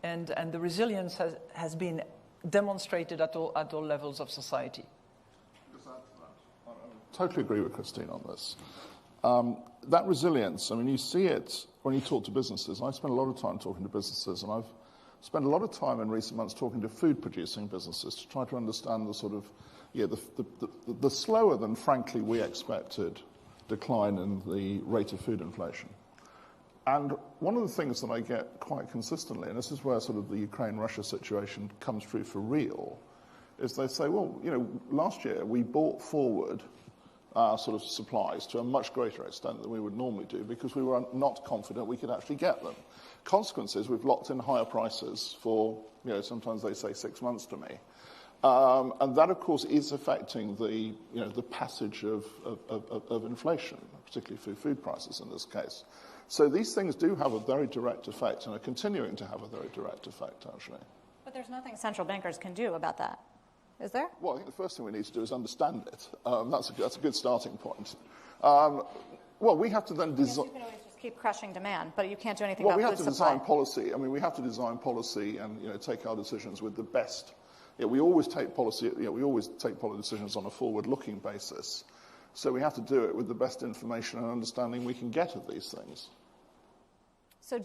and the resilience has been demonstrated at all levels of society. I totally agree with Christine on this. that resilience, I mean, you see it when you talk to businesses. I spend a lot of time talking to businesses, and I've spent a lot of time in recent months talking to food-producing businesses to try to understand the sort of, the slower than, frankly, we expected decline in the rate of food inflation. And one of the things that I get quite consistently, and this is where sort of the Ukraine-Russia situation comes through for real, is they say, well, last year we brought forward our sort of supplies to a much greater extent than we would normally do because we were not confident we could actually get them. Consequence is we've locked in higher prices for, sometimes they say 6 months to me. And that, of course, is affecting the passage of inflation, particularly through food prices in this case. So these things do have a very direct effect and are continuing to have a very direct effect, actually. But there's nothing central bankers can do about that, is there? Well, I think the first thing we need to do is understand it. That's a good starting point. Well, we have to then design. You can always just keep crushing demand, but you can't do anything well, about we have food to supply. design policy. I mean, we have to design policy and take our decisions with the best. We always take policy. We always take policy decisions on a forward-looking basis. So we have to do it with the best information and understanding we can get of these things. So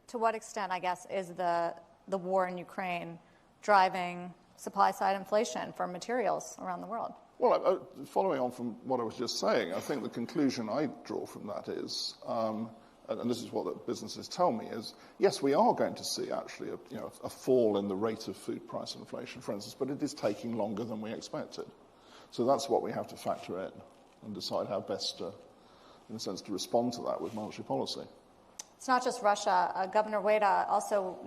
to what extent, I guess, is the war in Ukraine driving supply-side inflation for materials around the world? Well, following on from what I was just saying, I think the conclusion I draw from that is, and this is what the businesses tell me, is yes, we are going to see actually a fall in the rate of food price inflation, for instance, but it is taking longer than we expected. So that's what we have to factor in and decide how best, in a sense, to respond to that with monetary policy. It's not just Russia. Governor Ueda also,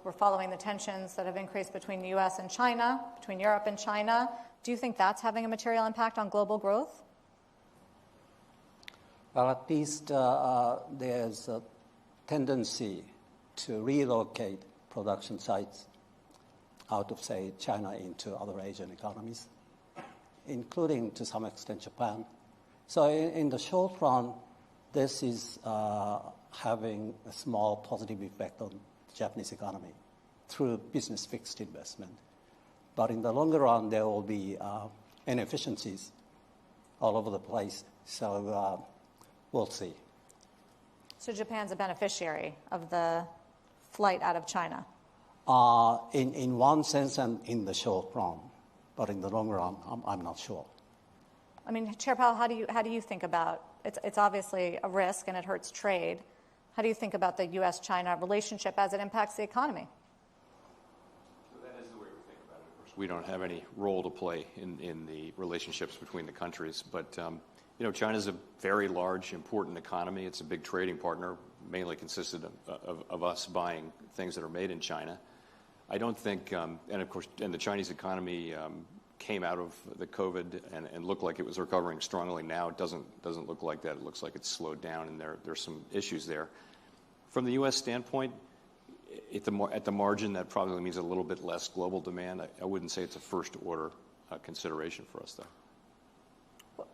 we're following the tensions that have increased between the U.S. and China, between Europe and China. Do you think that's having a material impact on global growth? Well, at least there's a tendency to relocate production sites out of, say, China into other Asian economies, including, to some extent, Japan. So in the short run, this is having a small positive effect on the Japanese economy through business fixed investment. But in the longer run, there will be inefficiencies all over the place. So we'll see. So Japan's a beneficiary of the flight out of China? In one sense and in the short run. But in the long run, I'm not sure. I mean, Chair Powell, how do you think about, it's obviously a risk and it hurts trade. How do you think about the U.S.-China relationship as it impacts the economy? So that is the way we think about it. Of course, we don't have any role to play in the relationships between the countries. But, China's a very large, important economy. It's a big trading partner, mainly consisted of us buying things that are made in China. I don't think, and the Chinese economy came out of the COVID and looked like it was recovering strongly. Now it doesn't look like that. It looks like it's slowed down, and there's some issues there. From the U.S. standpoint, at the margin, that probably means a little bit less global demand. I wouldn't say it's a first-order consideration for us, though.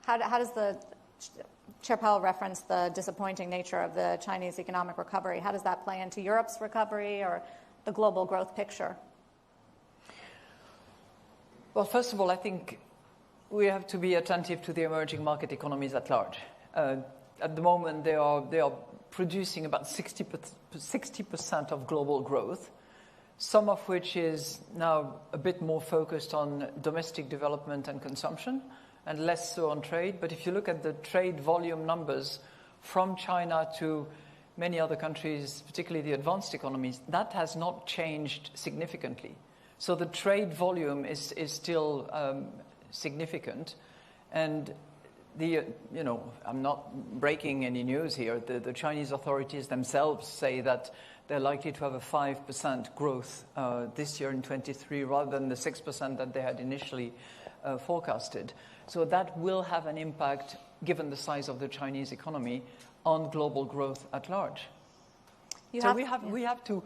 How does Chair Powell referenced the disappointing nature of the Chinese economic recovery. How does that play into Europe's recovery or the global growth picture? Well, first of all, I think we have to be attentive to the emerging market economies at large. At the moment, they are producing about 60% of global growth, some of which is now a bit more focused on domestic development and consumption, and less so on trade. But if you look at the trade volume numbers from China to many other countries, particularly the advanced economies, that has not changed significantly. So the trade volume is still significant. And I'm not breaking any news here. The Chinese authorities themselves say that they're likely to have a 5% growth this year in 23 rather than the 6% that they had initially forecasted. So that will have an impact, given the size of the Chinese economy, on global growth at large. We have to,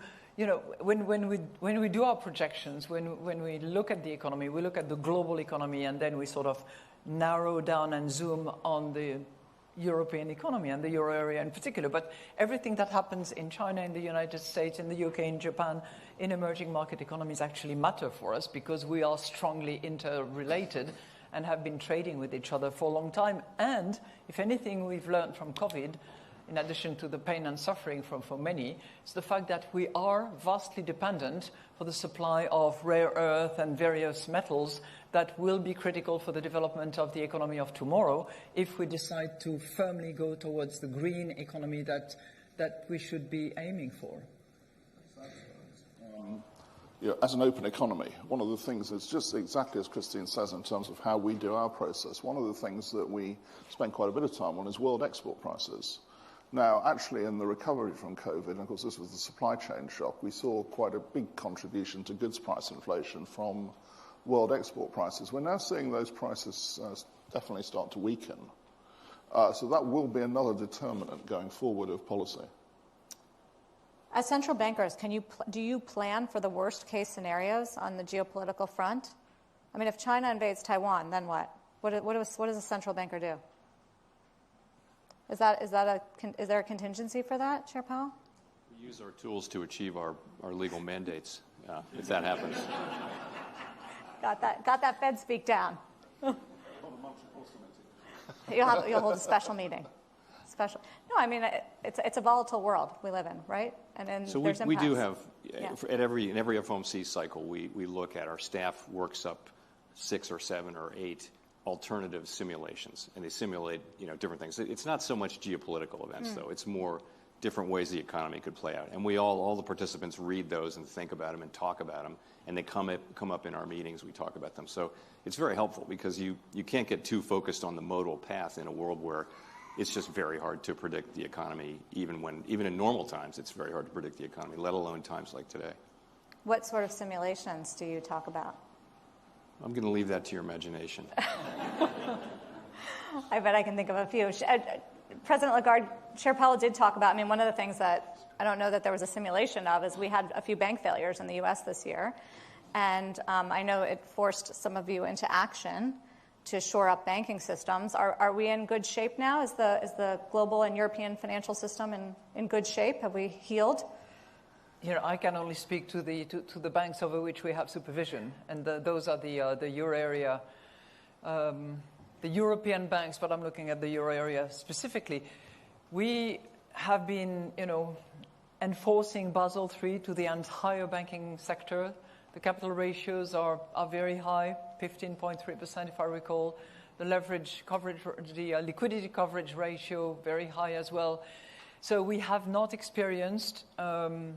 when we do our projections, when we look at the economy, we look at the global economy, and then we sort of narrow down and zoom on the European economy and the euro area in particular. But everything that happens in China, in the United States, in the UK, in Japan, in emerging market economies actually matter for us because we are strongly interrelated. and have been trading with each other for a long time. And if anything we've learned from COVID, in addition to the pain and suffering for many, is the fact that we are vastly dependent for the supply of rare earth and various metals that will be critical for the development of the economy of tomorrow if we decide to firmly go towards the green economy that we should be aiming for. As an open economy, one of the things is just exactly as Christine says in terms of how we do our process. One of the things that we spend quite a bit of time on is world export prices. Now, actually, in the recovery from COVID, and of course this was the supply chain shock, we saw quite a big contribution to goods price inflation from world export prices. We're now seeing those prices definitely start to weaken. So that will be another determinant going forward of policy. As central bankers, do you plan for the worst case scenarios on the geopolitical front? I mean, if China invades Taiwan, then what? What does a central banker do? Is there a contingency for that, Chair Powell? We use our tools to achieve our legal mandates, if that happens. Got that Fed speak down. You'll hold a special meeting. No, I mean, it's a volatile world we live in, right? And then so there's we do have, yeah. in every FOMC cycle, we look at, our staff works up 6 or 7 or 8 alternative simulations, and they simulate, different things. It's not so much geopolitical events, though. It's more different ways the economy could play out. And we all the participants read those and think about them and talk about them, and they come up in our meetings, we talk about them. So it's very helpful because you can't get too focused on the modal path in a world where it's just very hard to predict the economy, even in normal times, it's very hard to predict the economy, let alone times like today. What sort of simulations do you talk about? I'm going to leave that to your imagination. I bet I can think of a few. President Lagarde, Chair Powell did talk about, one of the things that I don't know that there was a simulation of is we had a few bank failures in the U.S. this year. And I know it forced some of you into action to shore up banking systems. Are we in good shape now? Is the global and European financial system in good shape? Have we healed? I can only speak to the banks over which we have supervision, and those are the euro area, the European banks. But I'm looking at the euro area specifically. We have been, enforcing Basel III to the entire banking sector. The capital ratios are very high, 15.3%, if I recall. The leverage coverage, the liquidity coverage ratio, very high as well. So we have not experienced, the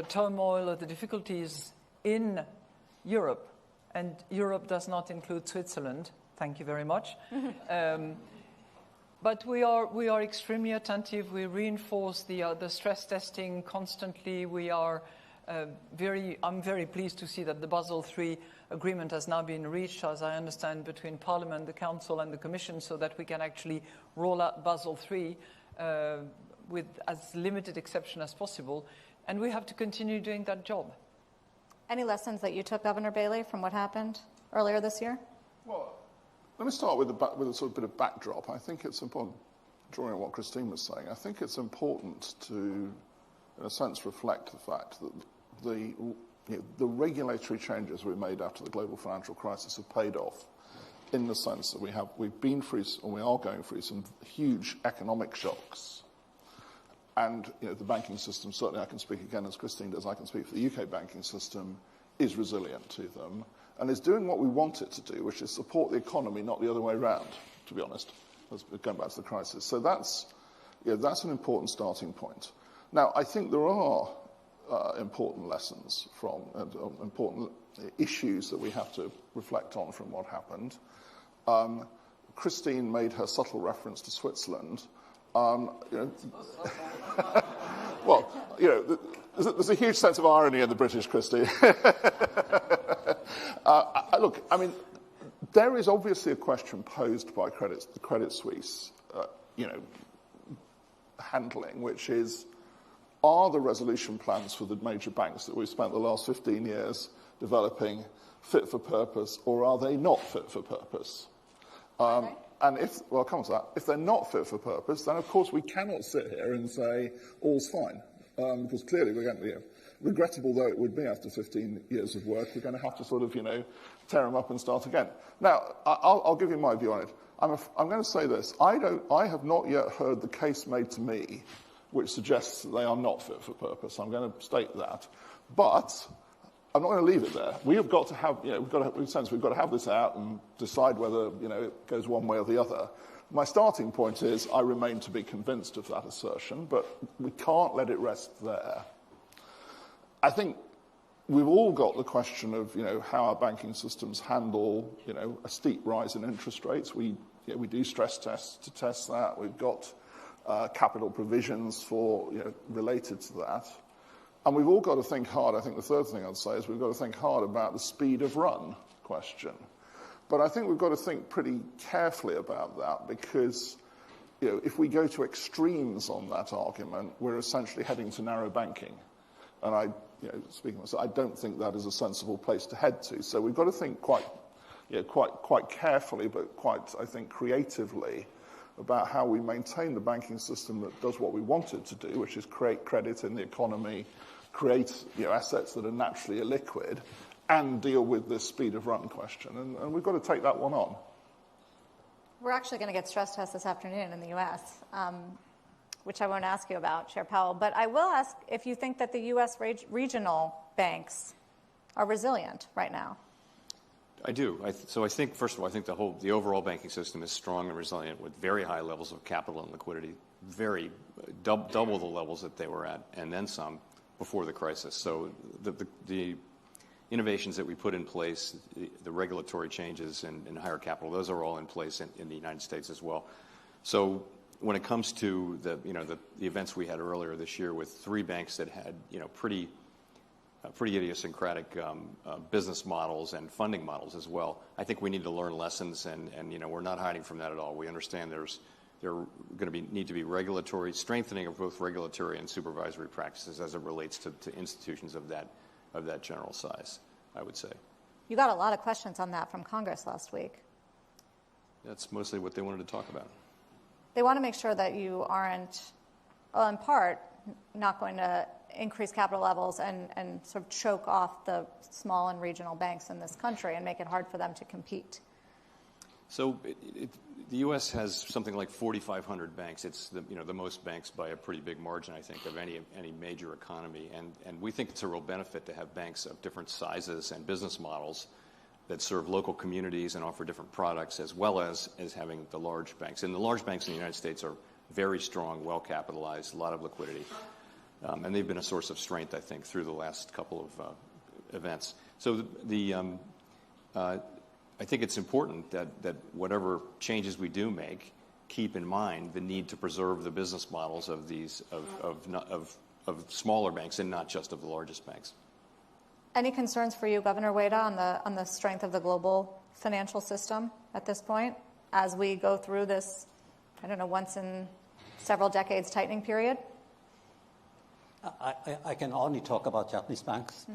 turmoil or the difficulties in Europe. And Europe does not include Switzerland. Thank you very much. But we are extremely attentive. We reinforce the stress testing constantly. I'm very pleased to see that the Basel III agreement has now been reached, as I understand, between Parliament, the Council, and the Commission, so that we can actually roll out Basel III with as limited exception as possible. And we have to continue doing that job. Any lessons that you took, Governor Bailey, from what happened earlier this year? Well, let me start with a sort of bit of backdrop. I think it's important, drawing on what Christine was saying, I think it's important to, in a sense, reflect the fact that the regulatory changes we made after the global financial crisis have paid off, in the sense that we've been through, and we are going through, some huge economic shocks. And the banking system, certainly I can speak again as Christine does, I can speak for the UK banking system, is resilient to them and is doing what we want it to do, which is support the economy, not the other way around, to be honest, going back to the crisis. So that's an important starting point. Now, I think there are important lessons from, important issues that we have to reflect on from what happened. Christine made her subtle reference to Switzerland. Well, there's a huge sense of irony in the British, Christine. Look, there is obviously a question posed by the Credit Suisse, handling, which is, are the resolution plans for the major banks that we've spent the last 15 years developing fit for purpose, or are they not fit for purpose? And I'll come to that. If they're not fit for purpose, then of course we cannot sit here and say all's fine, because clearly we're going to. regrettable though it would be after 15 years of work, we're going to have to sort of, tear them up and start again. Now, I'll give you my view on it. I'm going to say this. I have not yet heard the case made to me which suggests that they are not fit for purpose. I'm going to state that. But I'm not going to leave it there. We have got to have, we've got to have this out and decide whether, it goes one way or the other. My starting point is I remain to be convinced of that assertion, but we can't let it rest there. I think we've all got the question of, how our banking systems handle, a steep rise in interest rates. We do stress tests to test that. We've got capital provisions for, related to that. And we've all got to think hard. I think the third thing I'd say is we've got to think hard about the speed of run question. But I think we've got to think pretty carefully about that because, if we go to extremes on that argument, we're essentially heading to narrow banking. And speaking of myself, I don't think that is a sensible place to head to. So we've got to think quite carefully, but quite, I think, creatively about how we maintain the banking system that does what we want it to do, which is create credit in the economy, create assets that are naturally illiquid, and deal with this speed of run question. And we've got to take that one on. We're actually going to get stress tests this afternoon in the U.S., which I won't ask you about, Chair Powell. But I will ask if you think that the U.S. regional banks are resilient right now. I do. So I think, first of all, I think the overall banking system is strong and resilient with very high levels of capital and liquidity, double the levels that they were at, and then some before the crisis. So the innovations that we put in place, the regulatory changes and higher capital, those are all in place in the United States as well. So when it comes to the events we had earlier this year with 3 banks that had pretty idiosyncratic business models and funding models as well, I think we need to learn lessons, and we're not hiding from that at all. We understand there going to need to be regulatory strengthening of both regulatory and supervisory practices as it relates to institutions of that general size, I would say. You got a lot of questions on that from Congress last week. That's mostly what they wanted to talk about. They want to make sure that you aren't, well, in part, not going to increase capital levels and sort of choke off the small and regional banks in this country and make it hard for them to compete. So the U.S. has something like 4,500 banks. It's the most banks by a pretty big margin, I think, of any major economy. And we think it's a real benefit to have banks of different sizes and business models that serve local communities and offer different products, as well as having the large banks. And the large banks in the United States are very strong, well-capitalized, a lot of liquidity. And they've been a source of strength, I think, through the last couple of events. So I think it's important that whatever changes we do make, keep in mind the need to preserve the business models of these of smaller banks and not just of the largest banks. Any concerns for you, Governor Ueda, on the strength of the global financial system at this point as we go through this, once in several decades tightening period? I can only talk about Japanese banks.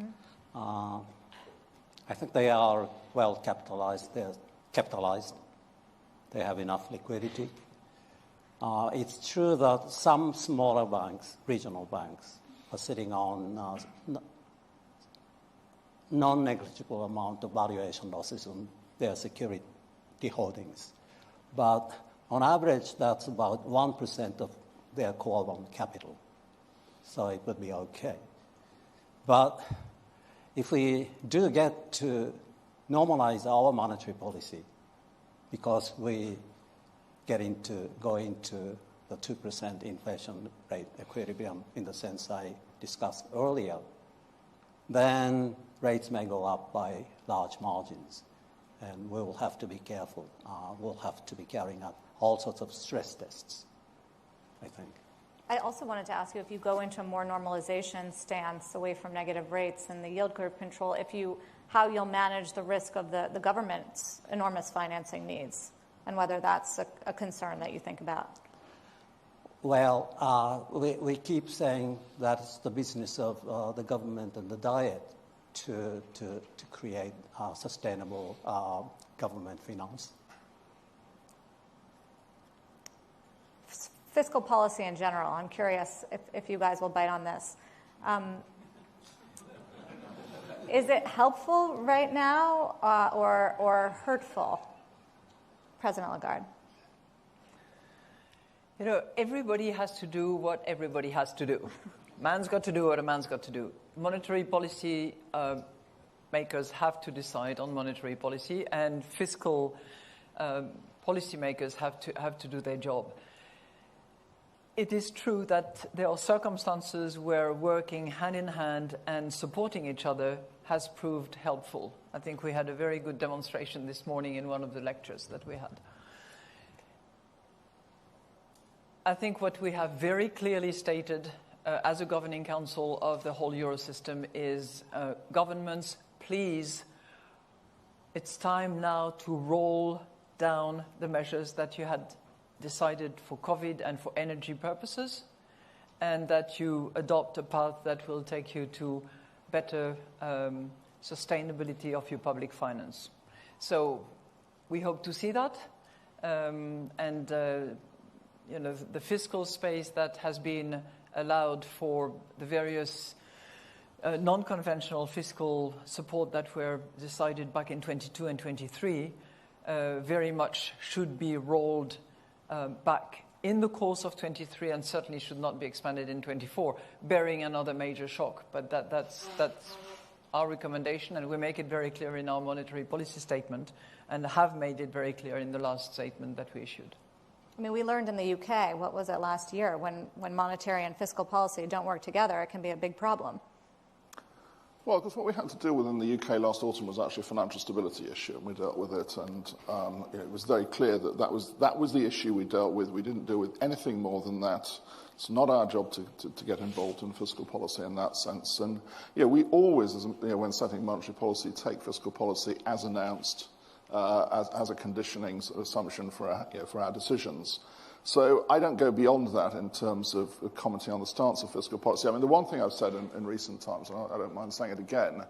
I think they are well capitalized. They're capitalized. They have enough liquidity. It's true that some smaller banks, regional banks, are sitting on non-negligible amount of valuation losses on their security holdings. But on average, that's about 1% of their core bond capital. So it would be okay. But if we do get to normalize our monetary policy, because we go into the 2% inflation rate equilibrium in the sense I discussed earlier, then rates may go up by large margins, and we will have to be careful. We'll have to be carrying out all sorts of stress tests, I think. I also wanted to ask you if you go into a more normalization stance away from negative rates and the yield curve control, how you'll manage the risk of the government's enormous financing needs, and whether that's a concern that you think about. Well, we keep saying that's the business of the government and the Diet to create sustainable government finance. Fiscal policy in general, I'm curious if you guys will bite on this. Is it helpful right now or hurtful, President Lagarde? You know, everybody has to do what everybody has to do. Man's got to do what a man's got to do. Monetary policy makers have to decide on monetary policy, and fiscal policymakers have to do their job. It is true that there are circumstances where working hand in hand and supporting each other has proved helpful. I think we had a very good demonstration this morning in one of the lectures that we had. I think what we have very clearly stated as a governing council of the whole Eurosystem is governments, please, it's time now to roll down the measures that you had decided for COVID and for energy purposes, and that you adopt a path that will take you to better sustainability of your public finance. So we hope to see that, you know, the fiscal space that has been allowed for the various non-conventional fiscal support that were decided back in 22 and 23 very much should be rolled back in the course of 23 and certainly should not be expanded in 24, bearing another major shock. But that's our recommendation, and we make it very clear in our monetary policy statement and have made it very clear in the last statement that we issued. I mean, we learned in the UK, what was it last year, when monetary and fiscal policy don't work together, it can be a big problem. Well, because what we had to deal with in the UK last autumn was actually a financial stability issue, and we dealt with it, and it was very clear that that was the issue we dealt with. We didn't deal with anything more than that. It's not our job to get involved in fiscal policy in that sense. And we always, when setting monetary policy, take fiscal policy as announced, as a conditioning assumption for our decisions. So I don't go beyond that in terms of commenting on the stance of fiscal policy. I mean, the one thing I've said in recent times, and I don't mind saying it again,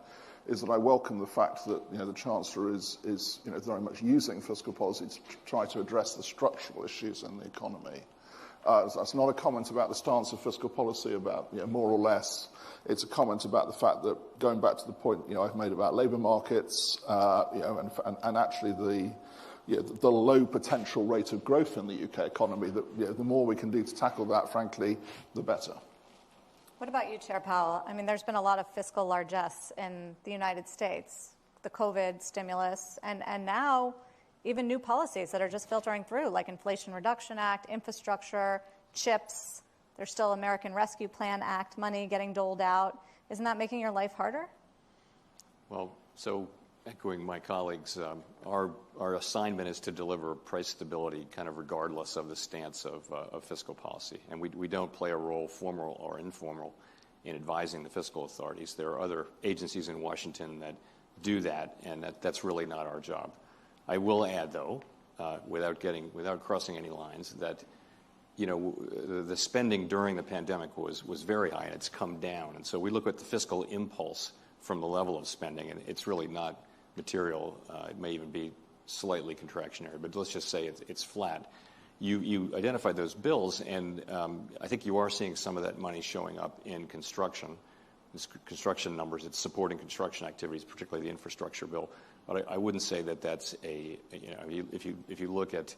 is that I welcome the fact that the Chancellor is very much using fiscal policy to try to address the structural issues in the economy. That's not a comment about the stance of fiscal policy about more or less. It's a comment about the fact that, going back to the point I've made about labour markets, and actually the low potential rate of growth in the UK economy, that the more we can do to tackle that, frankly, the better. What about you, Chair Powell? I mean, there's been a lot of fiscal largesse in the United States, the COVID stimulus, and now even new policies that are just filtering through, like Inflation Reduction Act, infrastructure, CHIPS. There's still American Rescue Plan Act money getting doled out. Isn't that making your life harder? Well, so echoing my colleagues, our assignment is to deliver price stability kind of regardless of the stance of fiscal policy. And we don't play a role, formal or informal, in advising the fiscal authorities. There are other agencies in Washington that do that, and that's really not our job. I will add, though, without crossing any lines, that the spending during the pandemic was very high, and it's come down. And so we look at the fiscal impulse from the level of spending, and it's really not material. It may even be slightly contractionary, but let's just say it's flat. You identified those bills, and I think you are seeing some of that money showing up in construction. This construction numbers, it's supporting construction activities, particularly the infrastructure bill. But I wouldn't say that that's if you look at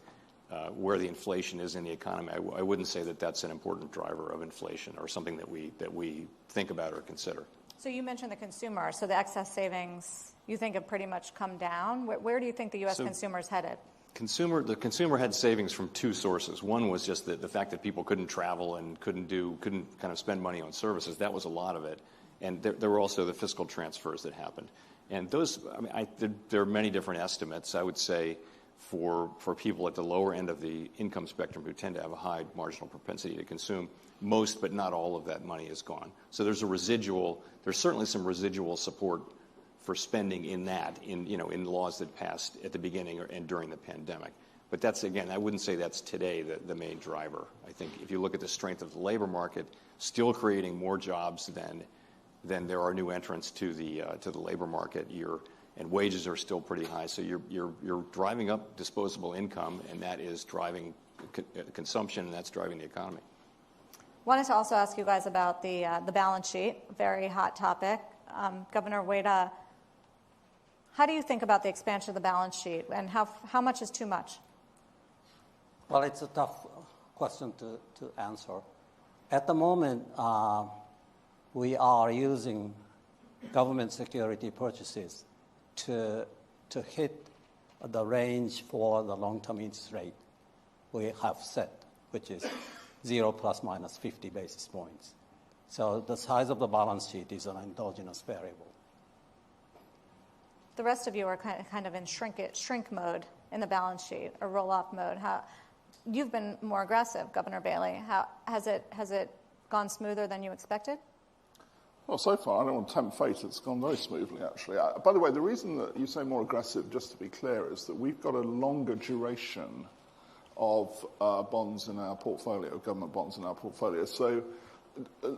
where the inflation is in the economy, I wouldn't say that that's an important driver of inflation or something that we think about or consider. So you mentioned the consumer. So the excess savings, you think, have pretty much come down. Where do you think the U.S. consumer is headed? The consumer had savings from two sources. One was just the fact that people couldn't travel and couldn't kind of spend money on services. That was a lot of it. And there were also the fiscal transfers that happened. And those, there are many different estimates. I would say for people at the lower end of the income spectrum who tend to have a high marginal propensity to consume, most but not all of that money is gone. So there's certainly some residual support for spending in that, in laws that passed at the beginning and during the pandemic. But that's, again, I wouldn't say that's today the main driver. I think if you look at the strength of the labor market, still creating more jobs than there are new entrants to the labor market. And wages are still pretty high, so you're driving up disposable income, and that is driving consumption, and that's driving the economy. Wanted to also ask you guys about the balance sheet, very hot topic. Governor Ueda, how do you think about the expansion of the balance sheet, and how much is too much? Well, it's a tough question to answer. At the moment, we are using government security purchases to hit the range for the long-term interest rate we have set, which is 0 plus minus 50 basis points. So the size of the balance sheet is an endogenous variable. The rest of you are kind of in shrink mode in the balance sheet, or roll-off mode. You've been more aggressive, Governor Bailey. Has it gone smoother than you expected? Well, so far, I don't want to tempt fate, it's gone very smoothly, actually. By the way, the reason that you say more aggressive, just to be clear, is that we've got a longer duration of bonds in our portfolio, government bonds in our portfolio. So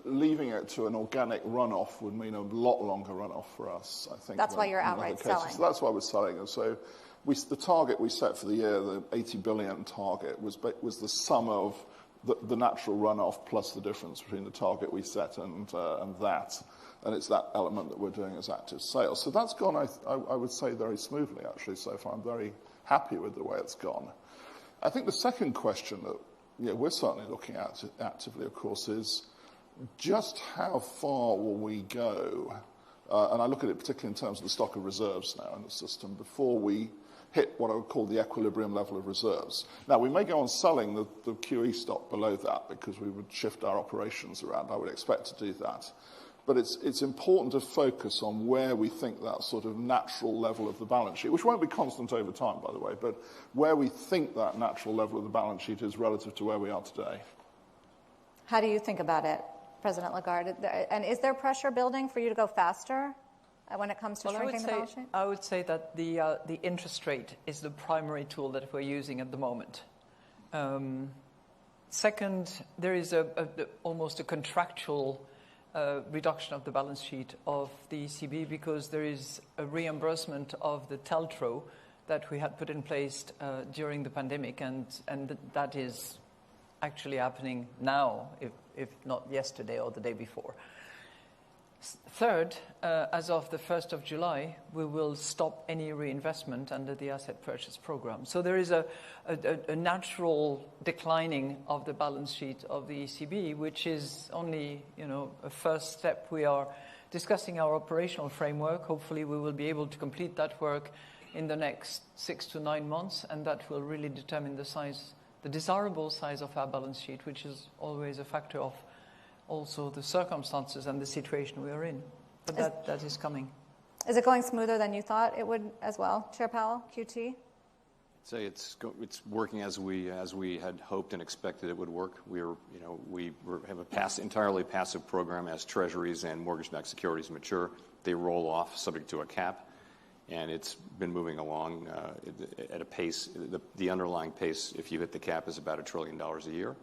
leaving it to an organic runoff would mean a lot longer runoff for us, I think. That's why you're outright selling. So that's why we're selling. And so the target we set for the year, the 80 billion target, was the sum of the natural runoff plus the difference between the target we set and that. And it's that element that we're doing as active sales. So that's gone, I would say, very smoothly, actually, so far. I'm very happy with the way it's gone. I think the second question that we're certainly looking at actively, of course, is just how far will we go? And I look at it particularly in terms of the stock of reserves now in the system before we hit what I would call the equilibrium level of reserves. Now, we may go on selling the QE stock below that because we would shift our operations around. I would expect to do that. But it's important to focus on where we think that sort of natural level of the balance sheet, which won't be constant over time, by the way, but where we think that natural level of the balance sheet is relative to where we are today. How do you think about it, President Lagarde? And is there pressure building for you to go faster when it comes to shrinking the balance sheet? I would say that the interest rate is the primary tool that we're using at the moment. Second, there is almost a contractual reduction of the balance sheet of the ECB because there is a reimbursement of the TLTRO that we had put in place during the pandemic, and that is actually happening now, if not yesterday or the day before. Third, as of the 1st of July, we will stop any reinvestment under the asset purchase program. So there is a natural declining of the balance sheet of the ECB, which is only, a first step. We are discussing our operational framework. Hopefully we will be able to complete that work in the next 6 to 9 months, and that will really determine the desirable size of our balance sheet, which is always a factor of also the circumstances and the situation we are in. But that is coming. Is it going smoother than you thought it would as well, Chair Powell, QT? I'd say it's working as we had hoped and expected it would work. We have a entirely passive program. As treasuries and mortgage-backed securities mature, they roll off subject to a cap, and it's been moving along at a pace. The underlying pace, if you hit the cap, is about $1 trillion a year.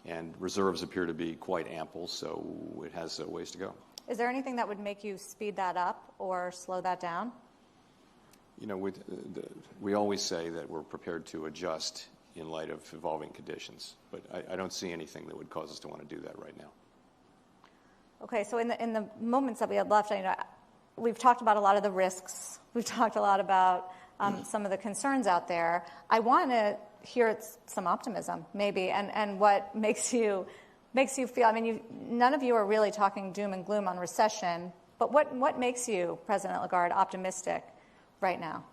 And reserves appear to be quite ample, so it has ways to go. Is there anything that would make you speed that up or slow that down? We always say that we're prepared to adjust in light of evolving conditions, but I don't see anything that would cause us to want to do that right now. Okay, so in the moments that we had left, we've talked about a lot of the risks. We've talked a lot about some of the concerns out there. I want to hear some optimism, maybe, and what makes you feel. None of you are really talking doom and gloom on recession, but what makes you, President Lagarde, optimistic right now?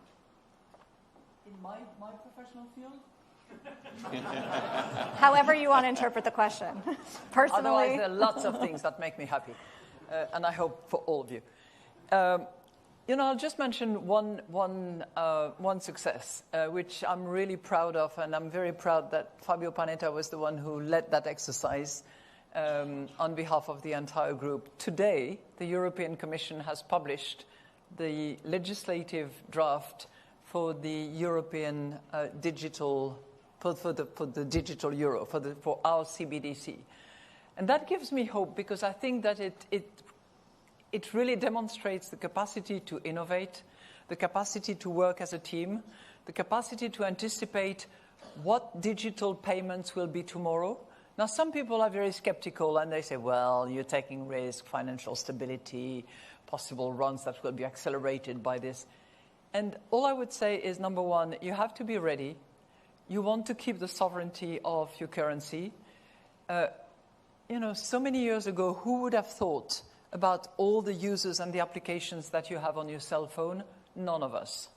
In my professional field? However you want to interpret the question. Personally. Otherwise, there are lots of things that make me happy, and I hope for all of you. I'll just mention one success, which I'm really proud of, and I'm very proud that Fabio Panetta was the one who led that exercise on behalf of the entire group. Today, the European Commission has published the legislative draft for the European digital, for the digital euro, for our CBDC. And that gives me hope because I think that it really demonstrates the capacity to innovate, the capacity to work as a team, the capacity to anticipate what digital payments will be tomorrow, Now, some people are very skeptical and they say, well, you're taking risk, financial stability, possible runs that will be accelerated by this. And all I would say is, number one, you have to be ready. You want to keep the sovereignty of your currency. So many years ago, who would have thought about all the uses and the applications that you have on your cell phone? None of us.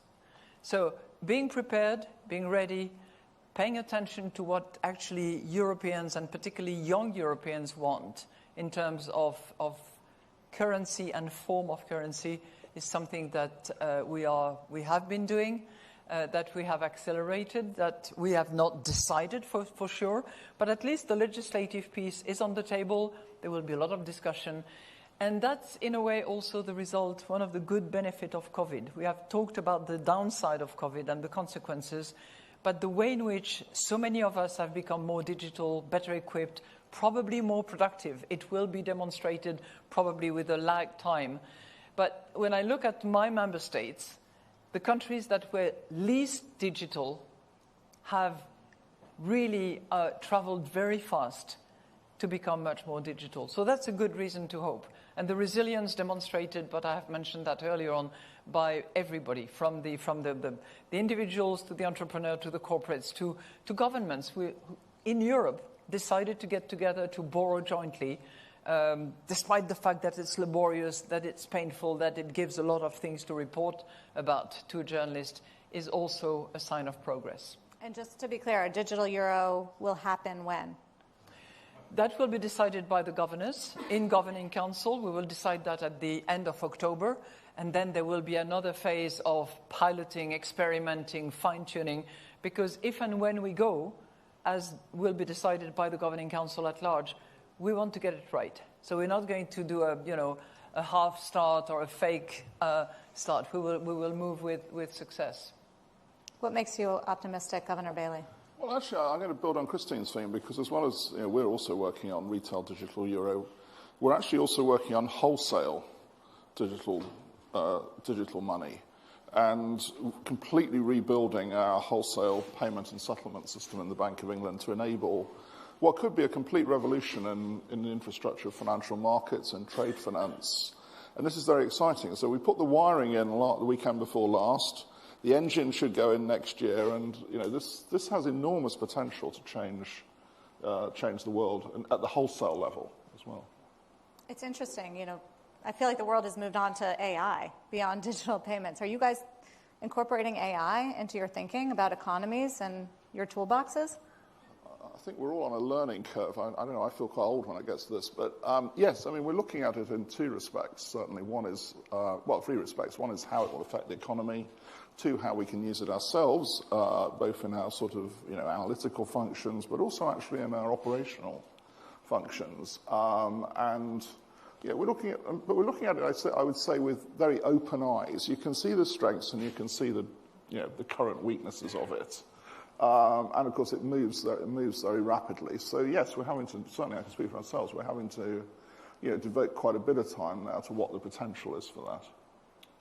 So being prepared, being ready, paying attention to what actually Europeans and particularly young Europeans want in terms of currency and form of currency is something that we have been doing, that we have accelerated, that we have not decided for sure, but at least the legislative piece is on the table. There will be a lot of discussion. And that's, in a way, also the result, one of the good benefits of COVID. We have talked about the downside of COVID and the consequences, but the way in which so many of us have become more digital, better equipped, probably more productive. It will be demonstrated probably with a lag time. But when I look at my member states, the countries that were least digital have really traveled very fast to become much more digital. So that's a good reason to hope. And the resilience demonstrated, but I have mentioned that earlier on, by everybody, from the individuals to the entrepreneur to the corporates to governments. We, in Europe, decided to get together to borrow jointly, despite the fact that it's laborious, that it's painful, that it gives a lot of things to report about to a journalist, is also a sign of progress. And just to be clear, a digital euro will happen when? That will be decided by the governors in Governing Council. We will decide that at the end of October. And then there will be another phase of piloting, experimenting, fine-tuning. Because if and when we go, as will be decided by the Governing Council at large, we want to get it right. So we're not going to do a half start or a fake start. We will move with success. What makes you optimistic, Governor Bailey? Well, actually, I'm going to build on Christine's theme, because as well as we're also working on retail digital euro, we're actually also working on wholesale digital money and completely rebuilding our wholesale payment and settlement system in the Bank of England to enable what could be a complete revolution in the infrastructure of financial markets and trade finance. And this is very exciting. So we put the wiring in the weekend before last. The engine should go in next year, and this has enormous potential to change the world and at the wholesale level as well. It's interesting, I feel like the world has moved on to AI beyond digital payments. Are you guys incorporating AI into your thinking about economies and your toolboxes? I think we're all on a learning curve. I don't know, I feel quite old when it gets to this. But yes, I mean, we're looking at it in two respects, certainly. One is, three respects. One is how it will affect the economy. Two, how we can use it ourselves, both in our sort of, analytical functions, but also actually in our operational functions. We're looking at it, I would say, with very open eyes. You can see the strengths and you can see the current weaknesses of it. And of course, it moves very rapidly. So yes, we're having to, certainly I can speak for ourselves, we're having to devote quite a bit of time now to what the potential is for that.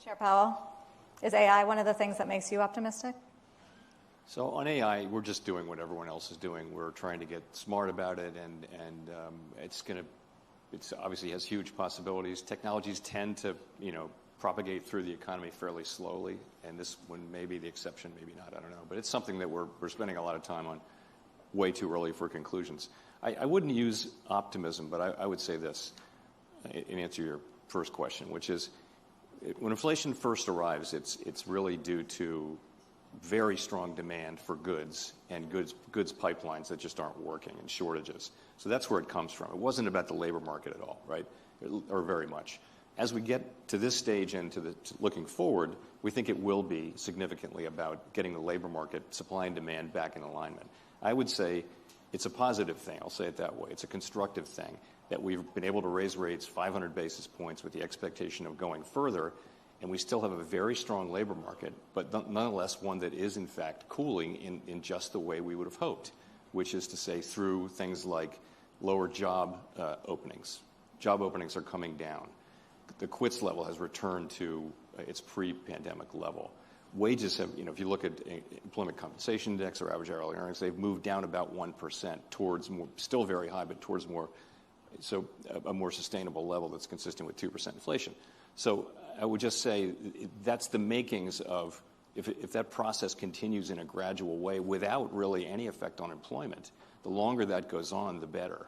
Chair Powell, is AI one of the things that makes you optimistic? So on AI, we're just doing what everyone else is doing. We're trying to get smart about it, and it obviously has huge possibilities. Technologies tend to, propagate through the economy fairly slowly, and this one may be the exception, maybe not, I don't know. But it's something that we're spending a lot of time on way too early for conclusions. I wouldn't use optimism, but I would say this in answer to your first question, which is when inflation first arrives, it's really due to very strong demand for goods and goods pipelines that just aren't working and shortages. So that's where it comes from. It wasn't about the labor market at all, right? Or very much. As we get to this stage and to looking forward, we think it will be significantly about getting the labor market, supply and demand, back in alignment. I would say it's a positive thing. I'll say it that way. It's a constructive thing that we've been able to raise rates 500 basis points with the expectation of going further, and we still have a very strong labor market, but nonetheless one that is, in fact, cooling in just the way we would have hoped, which is to say through things like lower job openings. Job openings are coming down. The quits level has returned to its pre-pandemic level. wages have, if you look at employment compensation index or average hourly earnings, they've moved down about 1% towards more, still very high, but towards more, so a more sustainable level that's consistent with 2% inflation. So I would just say that's the makings of, if that process continues in a gradual way without really any effect on employment, the longer that goes on, the better.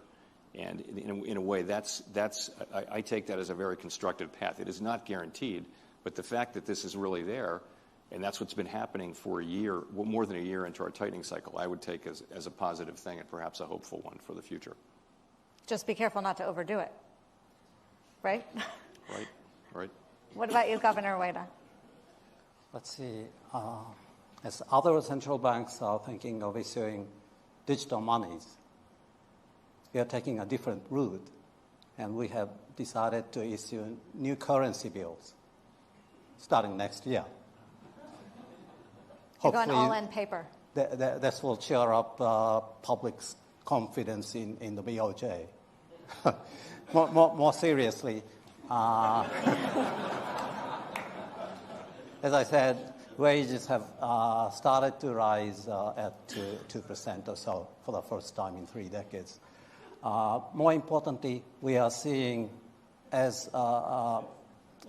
And in a way, I take that as a very constructive path. It is not guaranteed, but the fact that this is really there, and that's what's been happening for a year, more than a year into our tightening cycle, I would take as a positive thing and perhaps a hopeful one for the future. Just be careful not to overdo it, right? Right. What about you, Governor Ueda? Let's see. As other central banks are thinking of issuing digital monies, we are taking a different route, and we have decided to issue new currency bills starting next year. You're going all in paper. This will cheer up public's confidence in the BOJ. more seriously, as I said, wages have started to rise at 2% or so for the first time in 3 decades. More importantly, we are seeing, as a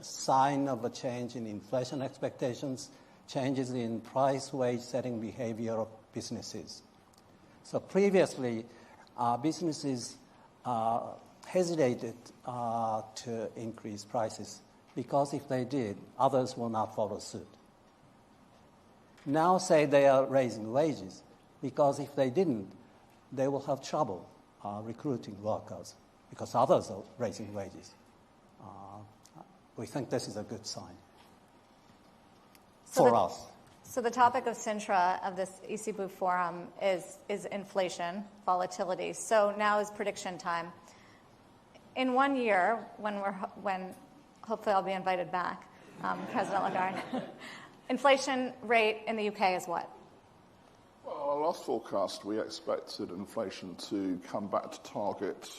sign of a change in inflation expectations, changes in price-wage setting behavior of businesses. So previously, businesses hesitated to increase prices because if they did, others will not follow suit. Now say they are raising wages because if they didn't, they will have trouble recruiting workers because others are raising wages. We think this is a good sign for us. So the topic of Sintra of this ECBU forum is inflation, volatility. So now is prediction time. In 1 year, when hopefully I'll be invited back, President Lagarde, inflation rate in the UK is what? Well, our last forecast, we expected inflation to come back to target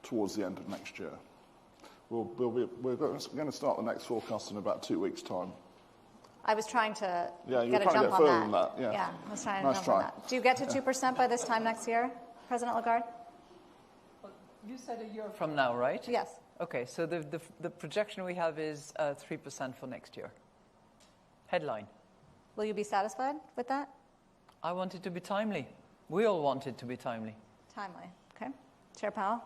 towards the end of next year. We're going to start the next forecast in about 2 weeks' time. I was trying to get a jump on that. Yeah, I was trying to jump on that. Do you get to 2% by this time next year, President Lagarde? Well, you said a year from now, right? Yes. Okay, so the projection we have is 3% for next year. Headline. Will you be satisfied with that? I want it to be timely. We all want it to be timely. Timely. Okay. Chair Powell?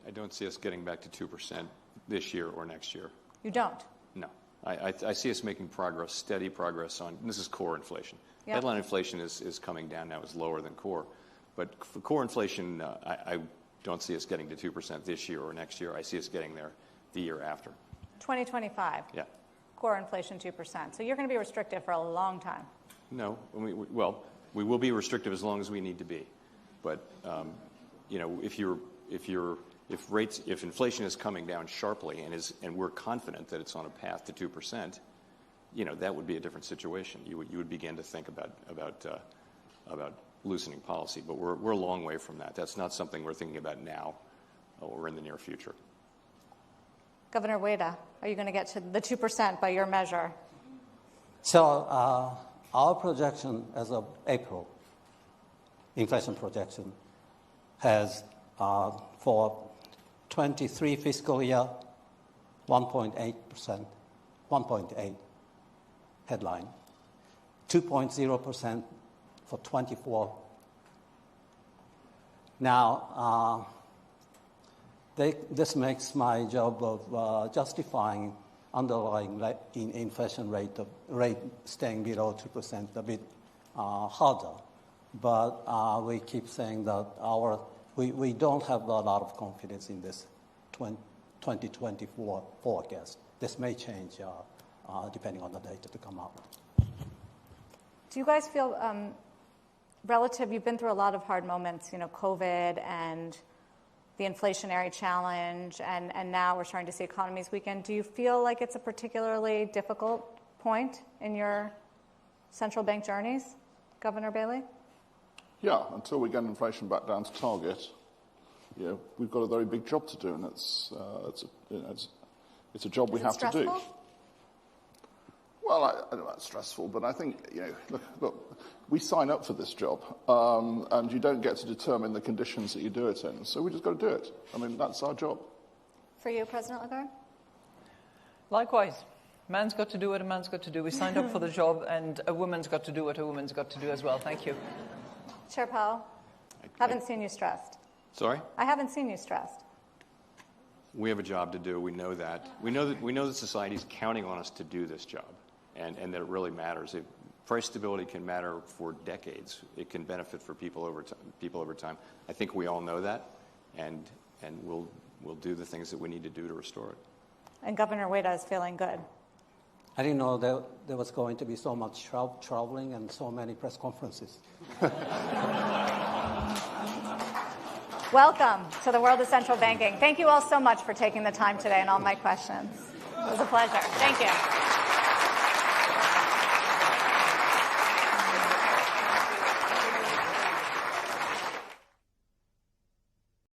I don't see us getting back to 2% this year or next year. You don't? No. I see us making progress, steady progress on, this is core inflation. Yep. Headline inflation is coming down now, is lower than core. But for core inflation, I don't see us getting to 2% this year or next year. I see us getting there the year after. 2025? Yeah. Core inflation 2%. So you're going to be restrictive for a long time. No. We will be restrictive as long as we need to be. But, if inflation is coming down sharply and we're confident that it's on a path to 2%, that would be a different situation. You would begin to think about loosening policy, but we're a long way from that. That's not something we're thinking about now or in the near future. Governor Ueda, are you going to get to the 2% by your measure? So our projection as of April, inflation projection, has for 23 fiscal year, 1.8%, 1.8 headline, 2.0% for 24. Now, this makes my job of justifying underlying inflation rate staying below 2% a bit harder. But we keep saying that we don't have a lot of confidence in this 2024 forecast. This may change depending on the data to come out. Do you guys feel you've been through a lot of hard moments, COVID and the inflationary challenge, and now we're starting to see economies weaken. Do you feel like it's a particularly difficult point in your central bank journeys, Governor Bailey? Yeah, until we get inflation back down to target, we've got a very big job to do, and it's a job we have to do. Well, I know that's stressful, but I think, look, we sign up for this job, and you don't get to determine the conditions that you do it in. So we just got to do it. I mean, that's our job. For you, President Lagarde? Likewise. Man's got to do what a man's got to do. We signed up for the job, and a woman's got to do what a woman's got to do as well. Thank you. Chair Powell? Haven't seen you stressed. Sorry? I haven't seen you stressed. We have a job to do. We know that. We know that society's counting on us to do this job, and that it really matters. Price stability can matter for decades. It can benefit for people over time. I think we all know that, and we'll do the things that we need to do to restore it. And Governor Ueda is feeling good. I didn't know there was going to be so much traveling and so many press conferences. Welcome to the world of central banking. Thank you all so much for taking the time today and all my questions. It was a pleasure. Thank you.